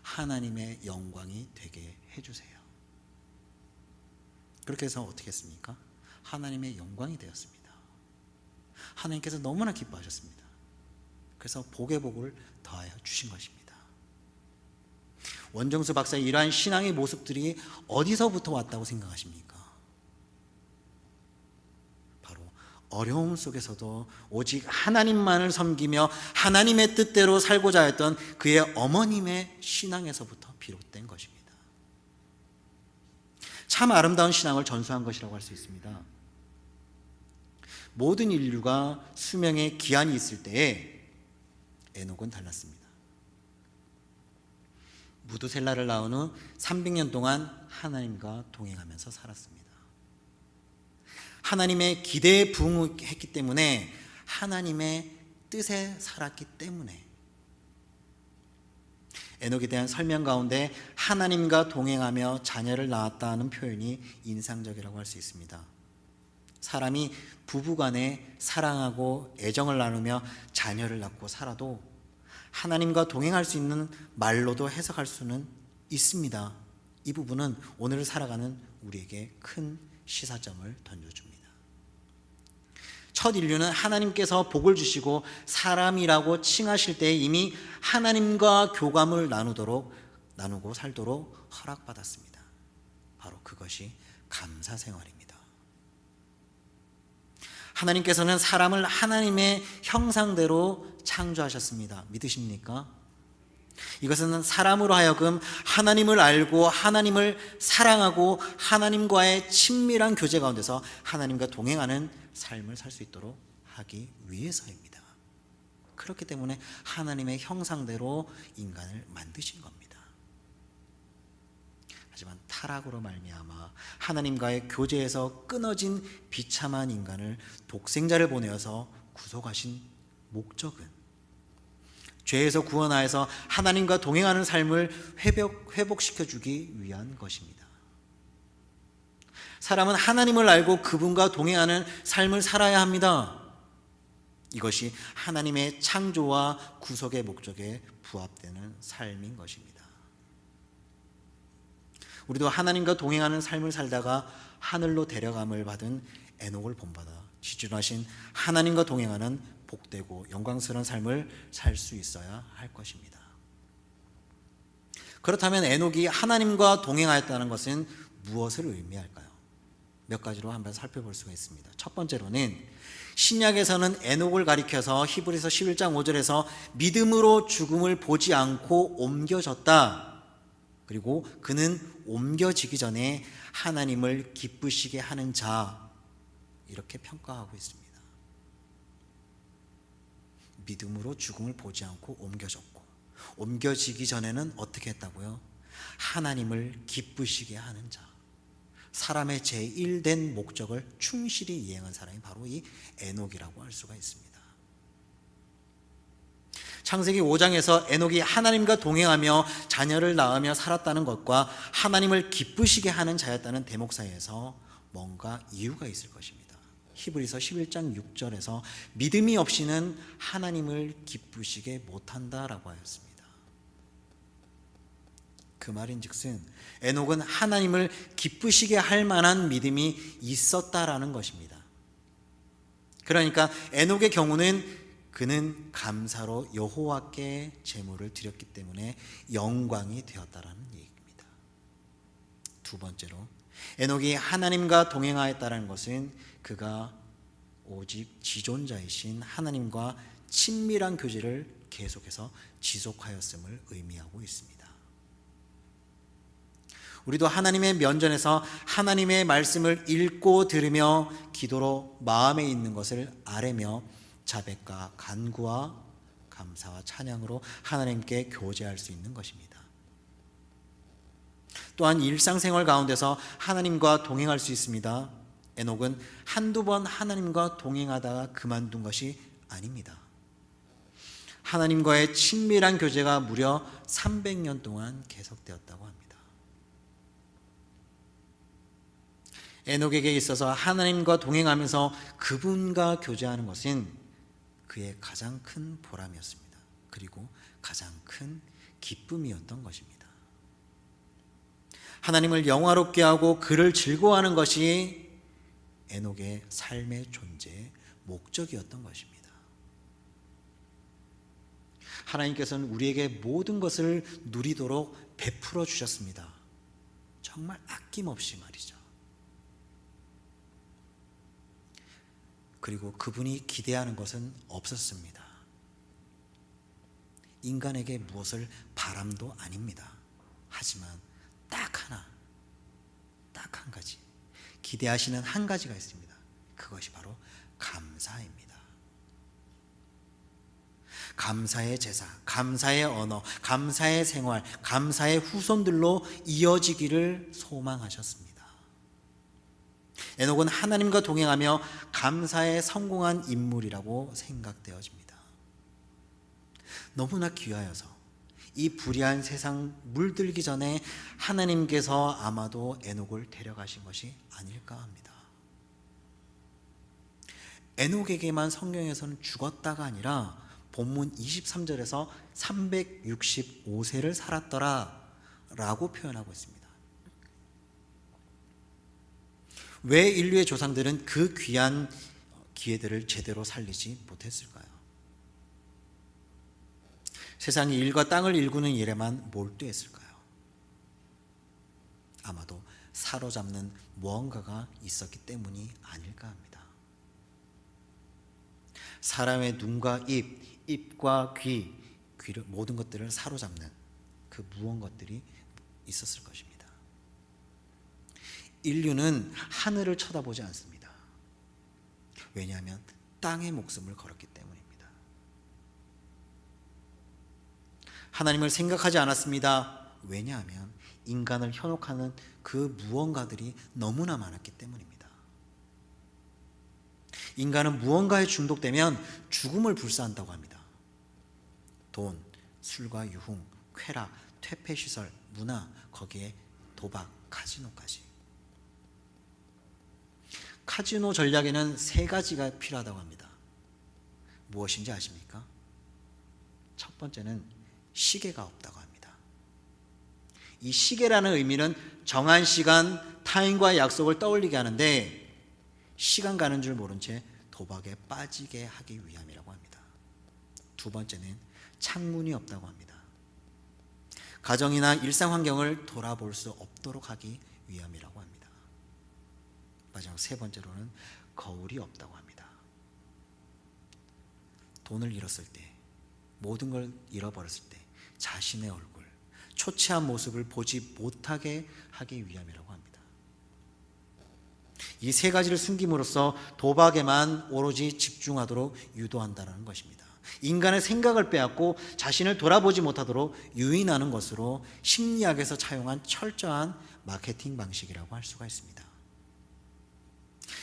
S1: 하나님의 영광이 되게 해주세요. 그렇게 해서 어떻게 했습니까? 하나님의 영광이 되었습니다. 하나님께서 너무나 기뻐하셨습니다. 그래서 복의 복을 더하여 주신 것입니다. 원종수 박사의 이러한 신앙의 모습들이 어디서부터 왔다고 생각하십니까? 바로 어려움 속에서도 오직 하나님만을 섬기며 하나님의 뜻대로 살고자 했던 그의 어머님의 신앙에서부터 비롯된 것입니다. 참 아름다운 신앙을 전수한 것이라고 할 수 있습니다. 모든 인류가 수명의 기한이 있을 때에 에녹은 달랐습니다. 무두셀라를 낳은 후 300년 동안 하나님과 동행하면서 살았습니다. 하나님의 기대에 부응했기 때문에, 하나님의 뜻에 살았기 때문에 에녹에 대한 설명 가운데 하나님과 동행하며 자녀를 낳았다는 표현이 인상적이라고 할 수 있습니다. 사람이 부부간에 사랑하고 애정을 나누며 자녀를 낳고 살아도 하나님과 동행할 수 있는 말로도 해석할 수는 있습니다. 이 부분은 오늘 살아가는 우리에게 큰 시사점을 던져줍니다. 첫 인류는 하나님께서 복을 주시고 사람이라고 칭하실 때 이미 하나님과 교감을 나누고 살도록 허락받았습니다. 바로 그것이 감사 생활입니다. 하나님께서는 사람을 하나님의 형상대로 창조하셨습니다. 믿으십니까? 이것은 사람으로 하여금 하나님을 알고 하나님을 사랑하고 하나님과의 친밀한 교제 가운데서 하나님과 동행하는 삶을 살 수 있도록 하기 위해서입니다. 그렇기 때문에 하나님의 형상대로 인간을 만드신 겁니다. 하지만 타락으로 말미암아 하나님과의 교제에서 끊어진 비참한 인간을 독생자를 보내어서 구속하신 목적은 죄에서 구원하여서 하나님과 동행하는 삶을 회복시켜주기 위한 것입니다. 사람은 하나님을 알고 그분과 동행하는 삶을 살아야 합니다. 이것이 하나님의 창조와 구속의 목적에 부합되는 삶인 것입니다. 우리도 하나님과 동행하는 삶을 살다가 하늘로 데려감을 받은 에녹을 본받아 지존하신 하나님과 동행하는 복되고 영광스러운 삶을 살 수 있어야 할 것입니다. 그렇다면 에녹이 하나님과 동행하였다는 것은 무엇을 의미할까요? 몇 가지로 한번 살펴볼 수가 있습니다. 첫 번째로는 신약에서는 에녹을 가리켜서 히브리서 11장 5절에서 믿음으로 죽음을 보지 않고 옮겨졌다. 그리고 그는 옮겨지기 전에 하나님을 기쁘시게 하는 자, 이렇게 평가하고 있습니다. 믿음으로 죽음을 보지 않고 옮겨졌고, 옮겨지기 전에는 어떻게 했다고요? 하나님을 기쁘시게 하는 자, 사람의 제1된 목적을 충실히 이행한 사람이 바로 이 에녹이라고 할 수가 있습니다. 창세기 5장에서 에녹이 하나님과 동행하며 자녀를 낳으며 살았다는 것과 하나님을 기쁘시게 하는 자였다는 대목 사이에서 뭔가 이유가 있을 것입니다. 히브리서 11장 6절에서 믿음이 없이는 하나님을 기쁘시게 못한다라고 하였습니다. 그 말인즉슨 에녹은 하나님을 기쁘시게 할 만한 믿음이 있었다라는 것입니다. 그러니까 에녹의 경우는 그는 감사로 여호와께 제물을 드렸기 때문에 영광이 되었다라는 얘기입니다. 두 번째로 에녹이 하나님과 동행하였다는 것은 그가 오직 지존자이신 하나님과 친밀한 교제를 계속해서 지속하였음을 의미하고 있습니다. 우리도 하나님의 면전에서 하나님의 말씀을 읽고 들으며 기도로 마음에 있는 것을 아뢰며 자백과 간구와 감사와 찬양으로 하나님께 교제할 수 있는 것입니다. 또한 일상생활 가운데서 하나님과 동행할 수 있습니다. 에녹은 한두 번 하나님과 동행하다가 그만둔 것이 아닙니다. 하나님과의 친밀한 교제가 무려 300년 동안 계속되었다고 합니다. 에녹에게 있어서 하나님과 동행하면서 그분과 교제하는 것은 그의 가장 큰 보람이었습니다. 그리고 가장 큰 기쁨이었던 것입니다. 하나님을 영화롭게 하고 그를 즐거워하는 것이 에녹의 삶의 존재의 목적이었던 것입니다. 하나님께서는 우리에게 모든 것을 누리도록 베풀어 주셨습니다. 정말 아낌없이 말이죠. 그리고 그분이 기대하는 것은 없었습니다. 인간에게 무엇을 바람도 아닙니다. 하지만 딱 한 가지 기대하시는 한 가지가 있습니다. 그것이 바로 감사입니다. 감사의 제사, 감사의 언어, 감사의 생활, 감사의 후손들로 이어지기를 소망하셨습니다. 에녹은 하나님과 동행하며 감사에 성공한 인물이라고 생각되어집니다. 너무나 귀하여서 이 불의한 세상 물들기 전에 하나님께서 아마도 에녹을 데려가신 것이 아닐까 합니다. 에녹에게만 성경에서는 죽었다가 아니라 본문 23절에서 365세를 살았더라 라고 표현하고 있습니다. 왜 인류의 조상들은 그 귀한 기회들을 제대로 살리지 못했을까요? 세상이 일과 땅을 일구는 일에만 몰두했을까요? 아마도 사로잡는 무언가가 있었기 때문이 아닐까 합니다. 사람의 눈과 입, 입과 귀, 모든 것들을 사로잡는 그 무언 것들이 있었을 것입니다. 인류는 하늘을 쳐다보지 않습니다. 왜냐하면 땅의 목숨을 걸었기 때문입니다. 하나님을 생각하지 않았습니다. 왜냐하면 인간을 현혹하는 그 무언가들이 너무나 많았기 때문입니다. 인간은 무언가에 중독되면 죽음을 불사한다고 합니다. 돈, 술과 유흥, 쾌락, 퇴폐시설, 문화, 거기에 도박, 카지노까지. 카지노 전략에는 3가지가 필요하다고 합니다. 무엇인지 아십니까? 첫 번째는 시계가 없다고 합니다. 이 시계라는 의미는 정한 시간, 타인과의 약속을 떠올리게 하는데 시간 가는 줄 모른 채 도박에 빠지게 하기 위함이라고 합니다. 두 번째는 창문이 없다고 합니다. 가정이나 일상 환경을 돌아볼 수 없도록 하기 위함이라고 합니다. 마지막 3번째로는 거울이 없다고 합니다. 돈을 잃었을 때, 모든 걸 잃어버렸을 때 자신의 얼굴, 초췌한 모습을 보지 못하게 하기 위함이라고 합니다. 이 3가지를 숨김으로써 도박에만 오로지 집중하도록 유도한다는 것입니다. 인간의 생각을 빼앗고 자신을 돌아보지 못하도록 유인하는 것으로 심리학에서 차용한 철저한 마케팅 방식이라고 할 수가 있습니다.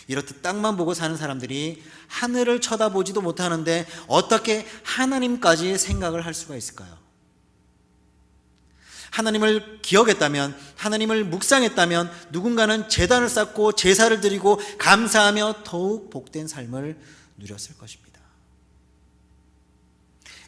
S1: 이렇듯 땅만 보고 사는 사람들이 하늘을 쳐다보지도 못하는데 어떻게 하나님까지 생각을 할 수가 있을까요? 하나님을 기억했다면, 하나님을 묵상했다면 누군가는 제단을 쌓고 제사를 드리고 감사하며 더욱 복된 삶을 누렸을 것입니다.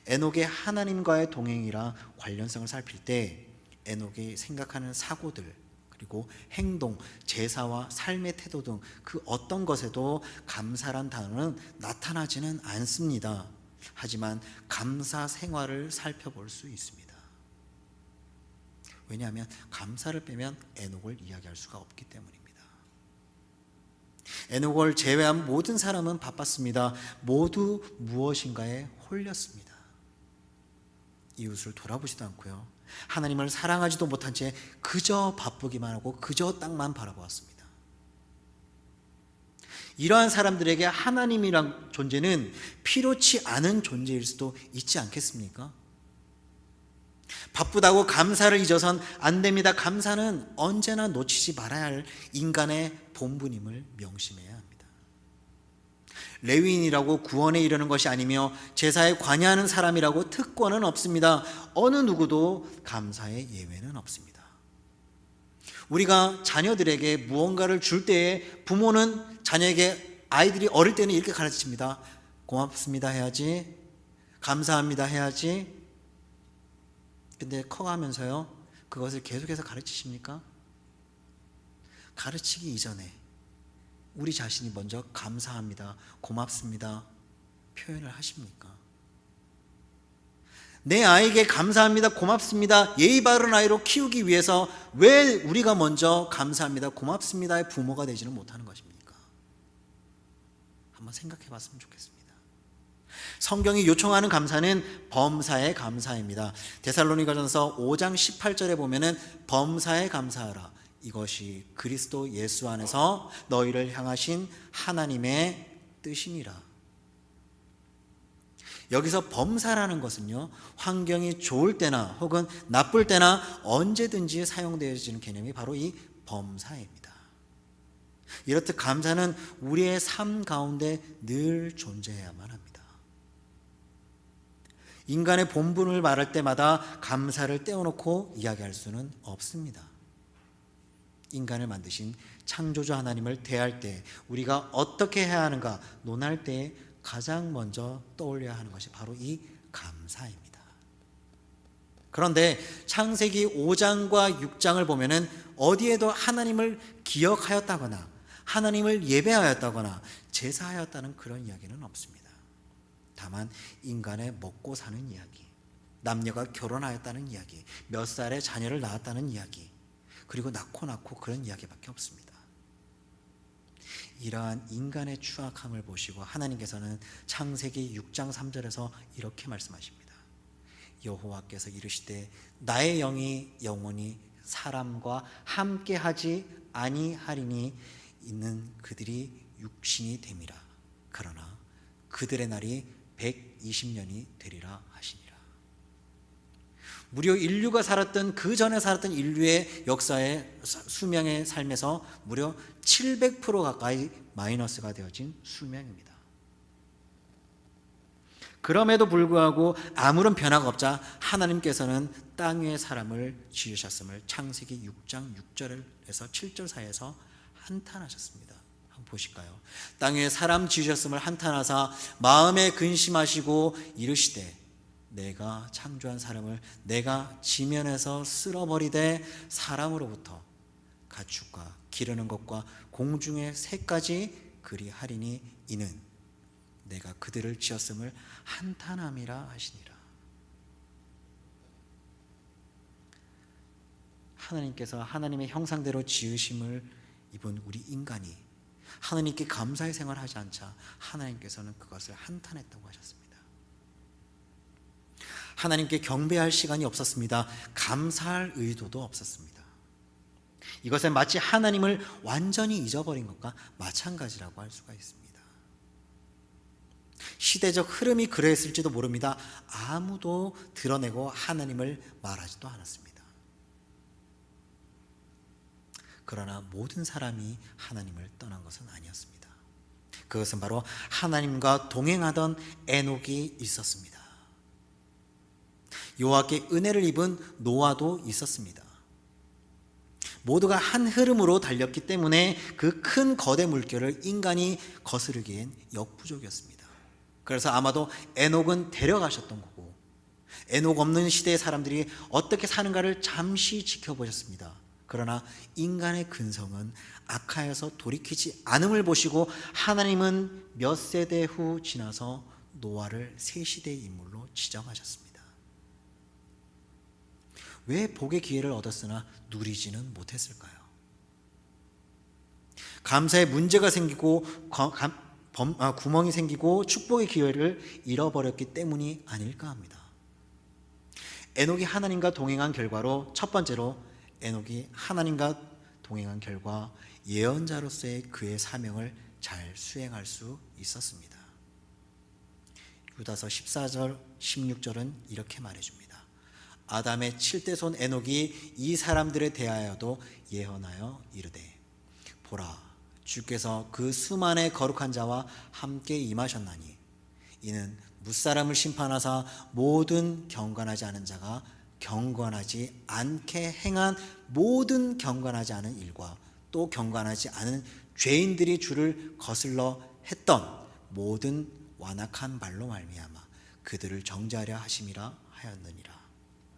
S1: 에녹의 하나님과의 동행이라 관련성을 살필 때 에녹이 생각하는 사고들, 그리고 행동, 제사와 삶의 태도 등 그 어떤 것에도 감사란 단어는 나타나지는 않습니다. 하지만 감사 생활을 살펴볼 수 있습니다. 왜냐하면 감사를 빼면 에녹을 이야기할 수가 없기 때문입니다. 에녹을 제외한 모든 사람은 바빴습니다. 모두 무엇인가에 홀렸습니다. 이웃을 돌아보지도 않고요, 하나님을 사랑하지도 못한 채 그저 바쁘기만 하고 그저 땅만 바라보았습니다. 이러한 사람들에게 하나님이란 존재는 필요치 않은 존재일 수도 있지 않겠습니까? 바쁘다고 감사를 잊어선 안 됩니다. 감사는 언제나 놓치지 말아야 할 인간의 본분임을 명심해야 합니다. 레위인이라고 구원에 이르는 것이 아니며 제사에 관여하는 사람이라고 특권은 없습니다. 어느 누구도 감사의 예외는 없습니다. 우리가 자녀들에게 무언가를 줄 때에 부모는 자녀에게, 아이들이 어릴 때는 이렇게 가르칩니다. 고맙습니다 해야지, 감사합니다 해야지. 근데 커가면서요, 그것을 계속해서 가르치십니까? 가르치기 이전에 우리 자신이 먼저 감사합니다, 고맙습니다 표현을 하십니까? 내 아이에게 감사합니다, 고맙습니다 예의 바른 아이로 키우기 위해서 왜 우리가 먼저 감사합니다, 고맙습니다의 부모가 되지는 못하는 것입니까? 한번 생각해 봤으면 좋겠습니다. 성경이 요청하는 감사는 범사의 감사입니다. 데살로니가전서 5장 18절에 보면은 범사에 감사하라, 이것이 그리스도 예수 안에서 너희를 향하신 하나님의 뜻이니라. 여기서 범사라는 것은요, 환경이 좋을 때나 혹은 나쁠 때나 언제든지 사용되어지는 개념이 바로 이 범사입니다. 이렇듯 감사는 우리의 삶 가운데 늘 존재해야만 합니다. 인간의 본분을 말할 때마다 감사를 떼어놓고 이야기할 수는 없습니다. 인간을 만드신 창조주 하나님을 대할 때 우리가 어떻게 해야 하는가 논할 때 가장 먼저 떠올려야 하는 것이 바로 이 감사입니다. 그런데 창세기 5장과 6장을 보면은 어디에도 하나님을 기억하였다거나 하나님을 예배하였다거나 제사하였다는 그런 이야기는 없습니다. 다만 인간의 먹고 사는 이야기, 남녀가 결혼하였다는 이야기, 몇 살에 자녀를 낳았다는 이야기, 그리고 낳고 그런 이야기밖에 없습니다. 이러한 인간의 추악함을 보시고 하나님께서는 창세기 6장 3절에서 이렇게 말씀하십니다.
S4: 여호와께서 이르시되 나의 영이 영원히 사람과 함께하지 아니하리니 이는 그들이 육신이 됨이라. 그러나 그들의 날이 120년이 되리라 하시니라. 무려 인류가 살았던 그 전에 살았던 인류의 역사의 수명의 삶에서 무려 700% 가까이 마이너스가 되어진 수명입니다. 그럼에도 불구하고 아무런 변화가 없자 하나님께서는 땅 위에 사람을 지으셨음을 창세기 6장 6절에서 7절 사이에서 한탄하셨습니다. 한번 보실까요? 땅 위에 사람 지으셨음을 한탄하사 마음에 근심하시고 이르시되 내가 창조한 사람을 내가 지면에서 쓸어버리되 사람으로부터 가축과 기르는 것과 공중의 새까지 그리하리니 이는 내가 그들을 지었음을 한탄함이라 하시니라. 하나님께서 하나님의 형상대로 지으심을 입은 우리 인간이 하나님께 감사의 생활을 하지 않자 하나님께서는 그것을 한탄했다고 하셨습니다. 하나님께 경배할 시간이 없었습니다. 감사할 의도도 없었습니다. 이것은 마치 하나님을 완전히 잊어버린 것과 마찬가지라고 할 수가 있습니다. 시대적 흐름이 그랬을지도 모릅니다. 아무도 드러내고 하나님을 말하지도 않았습니다. 그러나 모든 사람이 하나님을 떠난 것은 아니었습니다. 그것은 바로 하나님과 동행하던 에녹이 있었습니다. 여호와께 은혜를 입은 노아도 있었습니다. 모두가 한 흐름으로 달렸기 때문에 그 큰 거대 물결을 인간이 거스르기엔 역부족이었습니다. 그래서 아마도 에녹은 데려가셨던 거고, 에녹 없는 시대의 사람들이 어떻게 사는가를 잠시 지켜보셨습니다. 그러나 인간의 근성은 악하여서 돌이키지 않음을 보시고 하나님은 몇 세대 후 지나서 노아를 새 시대의 인물로 지정하셨습니다. 왜 복의 기회를 얻었으나 누리지는 못했을까요? 감사에 문제가 생기고 구멍이 생기고 축복의 기회를 잃어버렸기 때문이 아닐까 합니다. 에녹이 하나님과 동행한 결과로, 첫 번째로 에녹이 하나님과 동행한 결과 예언자로서의 그의 사명을 잘 수행할 수 있었습니다. 유다서 14절 16절은 이렇게 말해줍니다. 아담의 7대 손 에녹이 이 사람들에 대하여도 예언하여 이르되 보라, 주께서 그 수만의 거룩한 자와 함께 임하셨나니 이는 뭇사람을 심판하사 모든 경건하지 않은 자가 경건하지 않게 행한 모든 경건하지 않은 일과 또 경건하지 않은 죄인들이 주를 거슬러 했던 모든 완악한 말로 말미암아 그들을 정죄하려 하심이라 하였느니라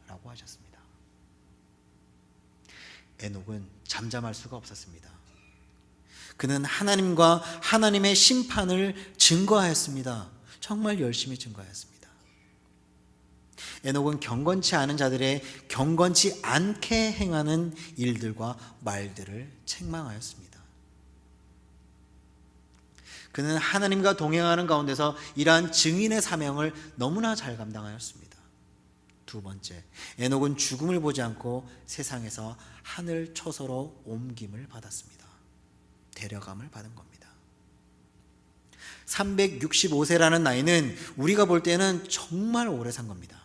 S4: 라고 하셨습니다. 에녹은 잠잠할 수가 없었습니다. 그는 하나님과 하나님의 심판을 증거하였습니다. 정말 열심히 증거하였습니다. 에녹은 경건치 않은 자들의 경건치 않게 행하는 일들과 말들을 책망하였습니다. 그는 하나님과 동행하는 가운데서 이러한 증인의 사명을 너무나 잘 감당하였습니다. 두 번째, 에녹은 죽음을 보지 않고 세상에서 하늘 초소로 옮김을 받았습니다. 데려감을 받은 겁니다. 365세라는 나이는 우리가 볼 때는 정말 오래 산 겁니다.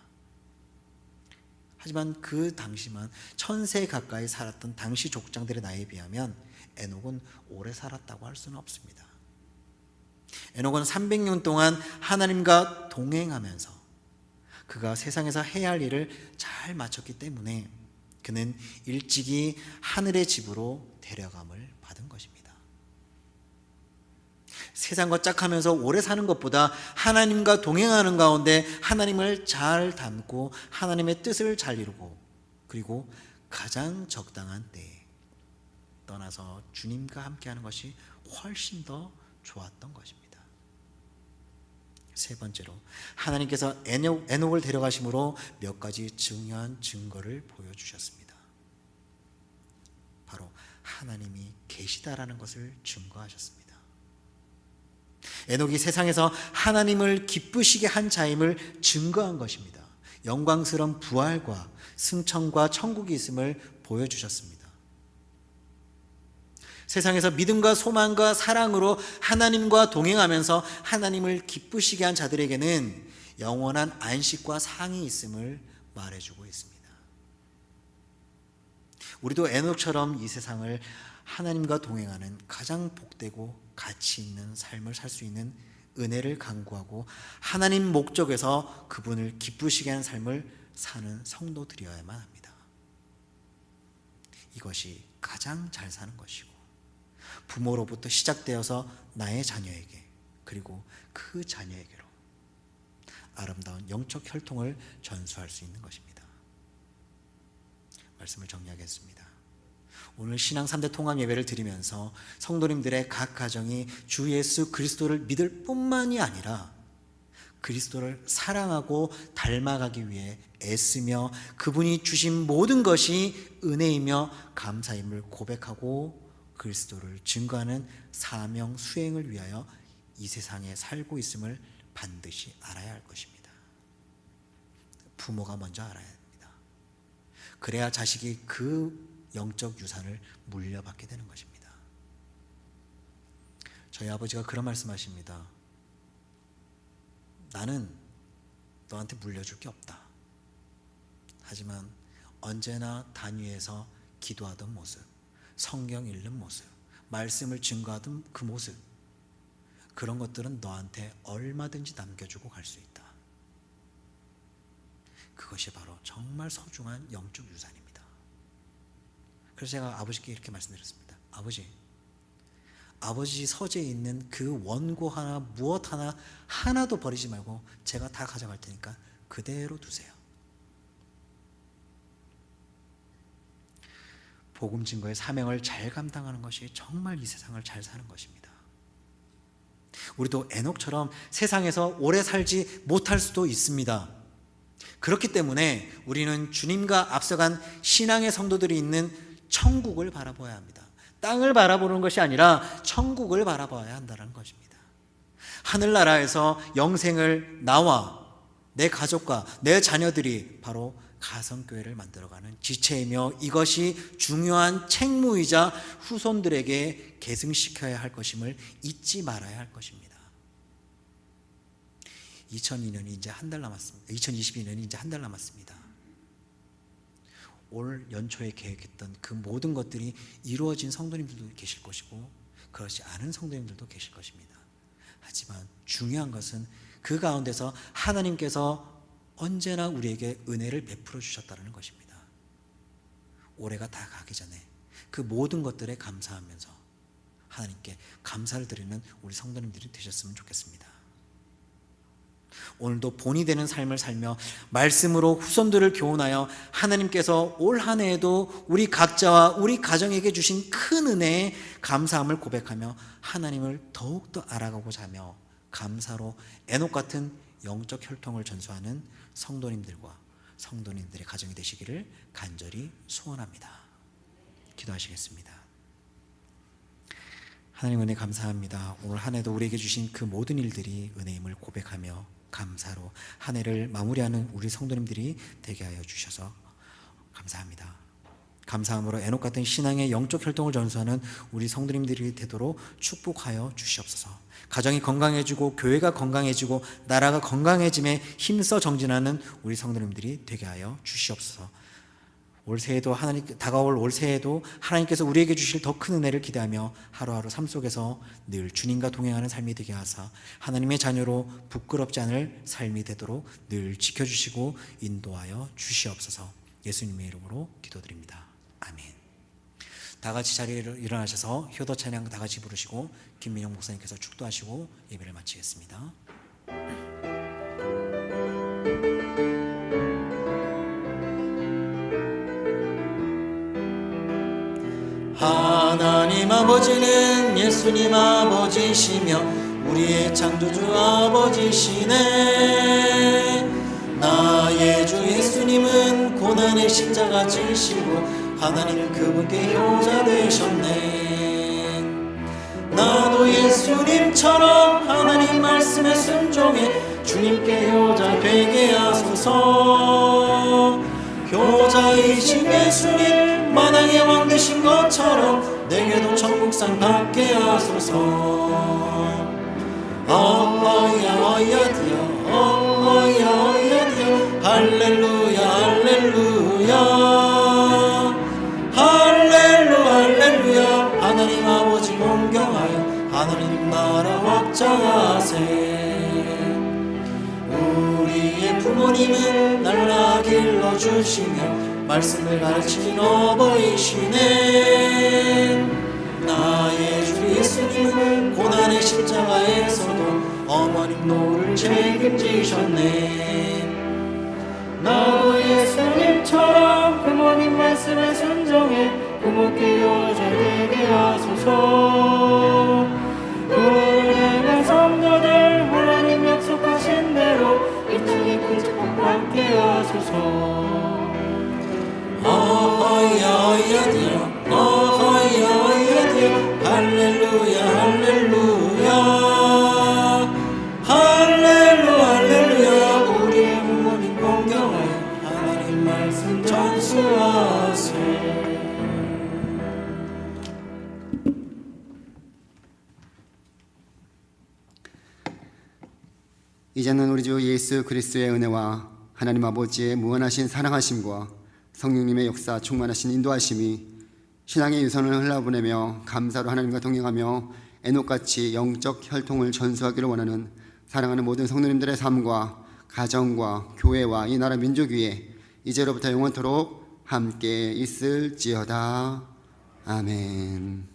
S4: 하지만 그 당시만 1000세 가까이 살았던 당시 족장들의 나이에 비하면 에녹은 오래 살았다고 할 수는 없습니다. 에녹은 300년 동안 하나님과 동행하면서 그가 세상에서 해야 할 일을 잘 마쳤기 때문에 그는 일찍이 하늘의 집으로 데려감을 받은 것입니다. 세상과 짝하면서 오래 사는 것보다 하나님과 동행하는 가운데 하나님을 잘 담고 하나님의 뜻을 잘 이루고 그리고 가장 적당한 때에 떠나서 주님과 함께하는 것이 훨씬 더 좋았던 것입니다. 세 번째로, 하나님께서 에녹을 데려가심으로 몇 가지 중요한 증거를 보여주셨습니다. 바로 하나님이 계시다라는 것을 증거하셨습니다. 에녹이 세상에서 하나님을 기쁘시게 한 자임을 증거한 것입니다. 영광스러운 부활과 승천과 천국이 있음을 보여주셨습니다. 세상에서 믿음과 소망과 사랑으로 하나님과 동행하면서 하나님을 기쁘시게 한 자들에게는 영원한 안식과 상이 있음을 말해주고 있습니다. 우리도 에녹처럼 이 세상을 하나님과 동행하는 가장 복되고 가치 있는 삶을 살 수 있는 은혜를 간구하고 하나님 목적에서 그분을 기쁘시게 하는 삶을 사는 성도들이어야만 합니다. 이것이 가장 잘 사는 것이고 부모로부터 시작되어서 나의 자녀에게 그리고 그 자녀에게로 아름다운 영적 혈통을 전수할 수 있는 것입니다. 말씀을 정리하겠습니다. 오늘 신앙 3대 통합 예배를 드리면서 성도님들의 각 가정이 주 예수 그리스도를 믿을 뿐만이 아니라 그리스도를 사랑하고 닮아가기 위해 애쓰며 그분이 주신 모든 것이 은혜이며 감사임을 고백하고 그리스도를 증거하는 사명 수행을 위하여 이 세상에 살고 있음을 반드시 알아야 할 것입니다. 부모가 먼저 알아야 합니다. 그래야 자식이 그 영적 유산을 물려받게 되는 것입니다. 저희 아버지가 그런 말씀하십니다. 나는 너한테 물려줄 게 없다. 하지만 언제나 단위에서 기도하던 모습, 성경 읽는 모습, 말씀을 증거하던 그 모습, 그런 것들은 너한테 얼마든지 남겨주고 갈 수 있다. 그것이 바로 정말 소중한 영적 유산입니다. 그래서 제가 아버지께 이렇게 말씀드렸습니다. 아버지 서재에 있는 그 원고 하나 무엇 하나도 버리지 말고 제가 다 가져갈 테니까 그대로 두세요. 복음 증거의 사명을 잘 감당하는 것이 정말 이 세상을 잘 사는 것입니다. 우리도 에녹처럼 세상에서 오래 살지 못할 수도 있습니다. 그렇기 때문에 우리는 주님과 앞서간 신앙의 성도들이 있는 천국을 바라봐야 합니다. 땅을 바라보는 것이 아니라 천국을 바라봐야 한다는 것입니다. 하늘나라에서 영생을 나와 내 가족과 내 자녀들이 바로 가성교회를 만들어가는 지체이며 이것이 중요한 책무이자 후손들에게 계승시켜야 할 것임을 잊지 말아야 할 것입니다. 2022년이 이제 한 달 남았습니다. 올 연초에 계획했던 그 모든 것들이 이루어진 성도님들도 계실 것이고 그렇지 않은 성도님들도 계실 것입니다. 하지만 중요한 것은 그 가운데서 하나님께서 언제나 우리에게 은혜를 베풀어 주셨다는 것입니다. 올해가 다 가기 전에 그 모든 것들에 감사하면서 하나님께 감사를 드리는 우리 성도님들이 되셨으면 좋겠습니다. 오늘도 본이 되는 삶을 살며 말씀으로 후손들을 교훈하여 하나님께서 올 한 해에도 우리 각자와 우리 가정에게 주신 큰 은혜에 감사함을 고백하며 하나님을 더욱더 알아가고자 하며 감사로 에녹 같은 영적 혈통을 전수하는 성도님들과 성도님들의 가정이 되시기를 간절히 소원합니다. 기도하시겠습니다. 하나님 은혜 감사합니다. 오늘 한 해도 우리에게 주신 그 모든 일들이 은혜임을 고백하며 감사로 한 해를 마무리하는 우리 성도님들이 되게 하여 주셔서 감사합니다. 감사함으로 에녹 같은 신앙의 영적 혈통을 전수하는 우리 성도님들이 되도록 축복하여 주시옵소서. 가정이 건강해지고 교회가 건강해지고 나라가 건강해짐에 힘써 정진하는 우리 성도님들이 되게 하여 주시옵소서. 올 새해도 다가올 올 새해도 하나님께서 우리에게 주실 더 큰 은혜를 기대하며 하루하루 삶 속에서 늘 주님과 동행하는 삶이 되게 하사 하나님의 자녀로 부끄럽지 않을 삶이 되도록 늘 지켜주시고 인도하여 주시옵소서. 예수님의 이름으로 기도드립니다. 아멘. 다 같이 자리에 일어나셔서 효도 찬양 다 같이 부르시고 김민영 목사님께서 축도하시고 예배를 마치겠습니다.
S2: 하나님 아버지는 예수님 아버지시며 우리의 창조주 아버지시네. 나의 주 예수님은 고난의 십자가 지시고 하나님 그분께 효자 되셨네. 나도 예수님처럼 하나님 말씀 말씀에 순종해 주님께 효자 되게 하소서. 효자이신 예수님 만왕의 왕 되신 것처럼 내게도 천국상 받게 하소서. 어허야 어야디야 어허야 어야디야 할렐루야 할렐루야 할렐루야 하나님 아버지 공경하여 하나님 나라 확장하세. 우리의 부모님은 날라 길러주시며 말씀을 가르치는 어버이시네. 나의 주 예수님은 고난의 십자가에서도 어머님 노를 책임지셨네.
S5: 나도 예수님처럼 부모님 말씀에 순종해 부모께 효자 되게 하소서. 은혜가 성도들 하나님 약속하신 대로 이 땅에 큰 축복 받게 하소서.
S2: 어허야 어야디야 어허야 어야디야 할렐루야 할렐루야 할렐루야 우리의 부모님 공경하여 하나님 말씀 전수하세.
S6: 이제는 우리 주 예수 그리스도의 은혜와 하나님 아버지의 무한하신 사랑하심과 성령님의 역사 충만하신 인도하심이 신앙의 유선을 흘러보내며 감사로 하나님과 동행하며 에녹같이 영적 혈통을 전수하기를 원하는 사랑하는 모든 성도님들의 삶과 가정과 교회와 이 나라 민족 위에 이제로부터 영원토록 함께 있을지어다. 아멘.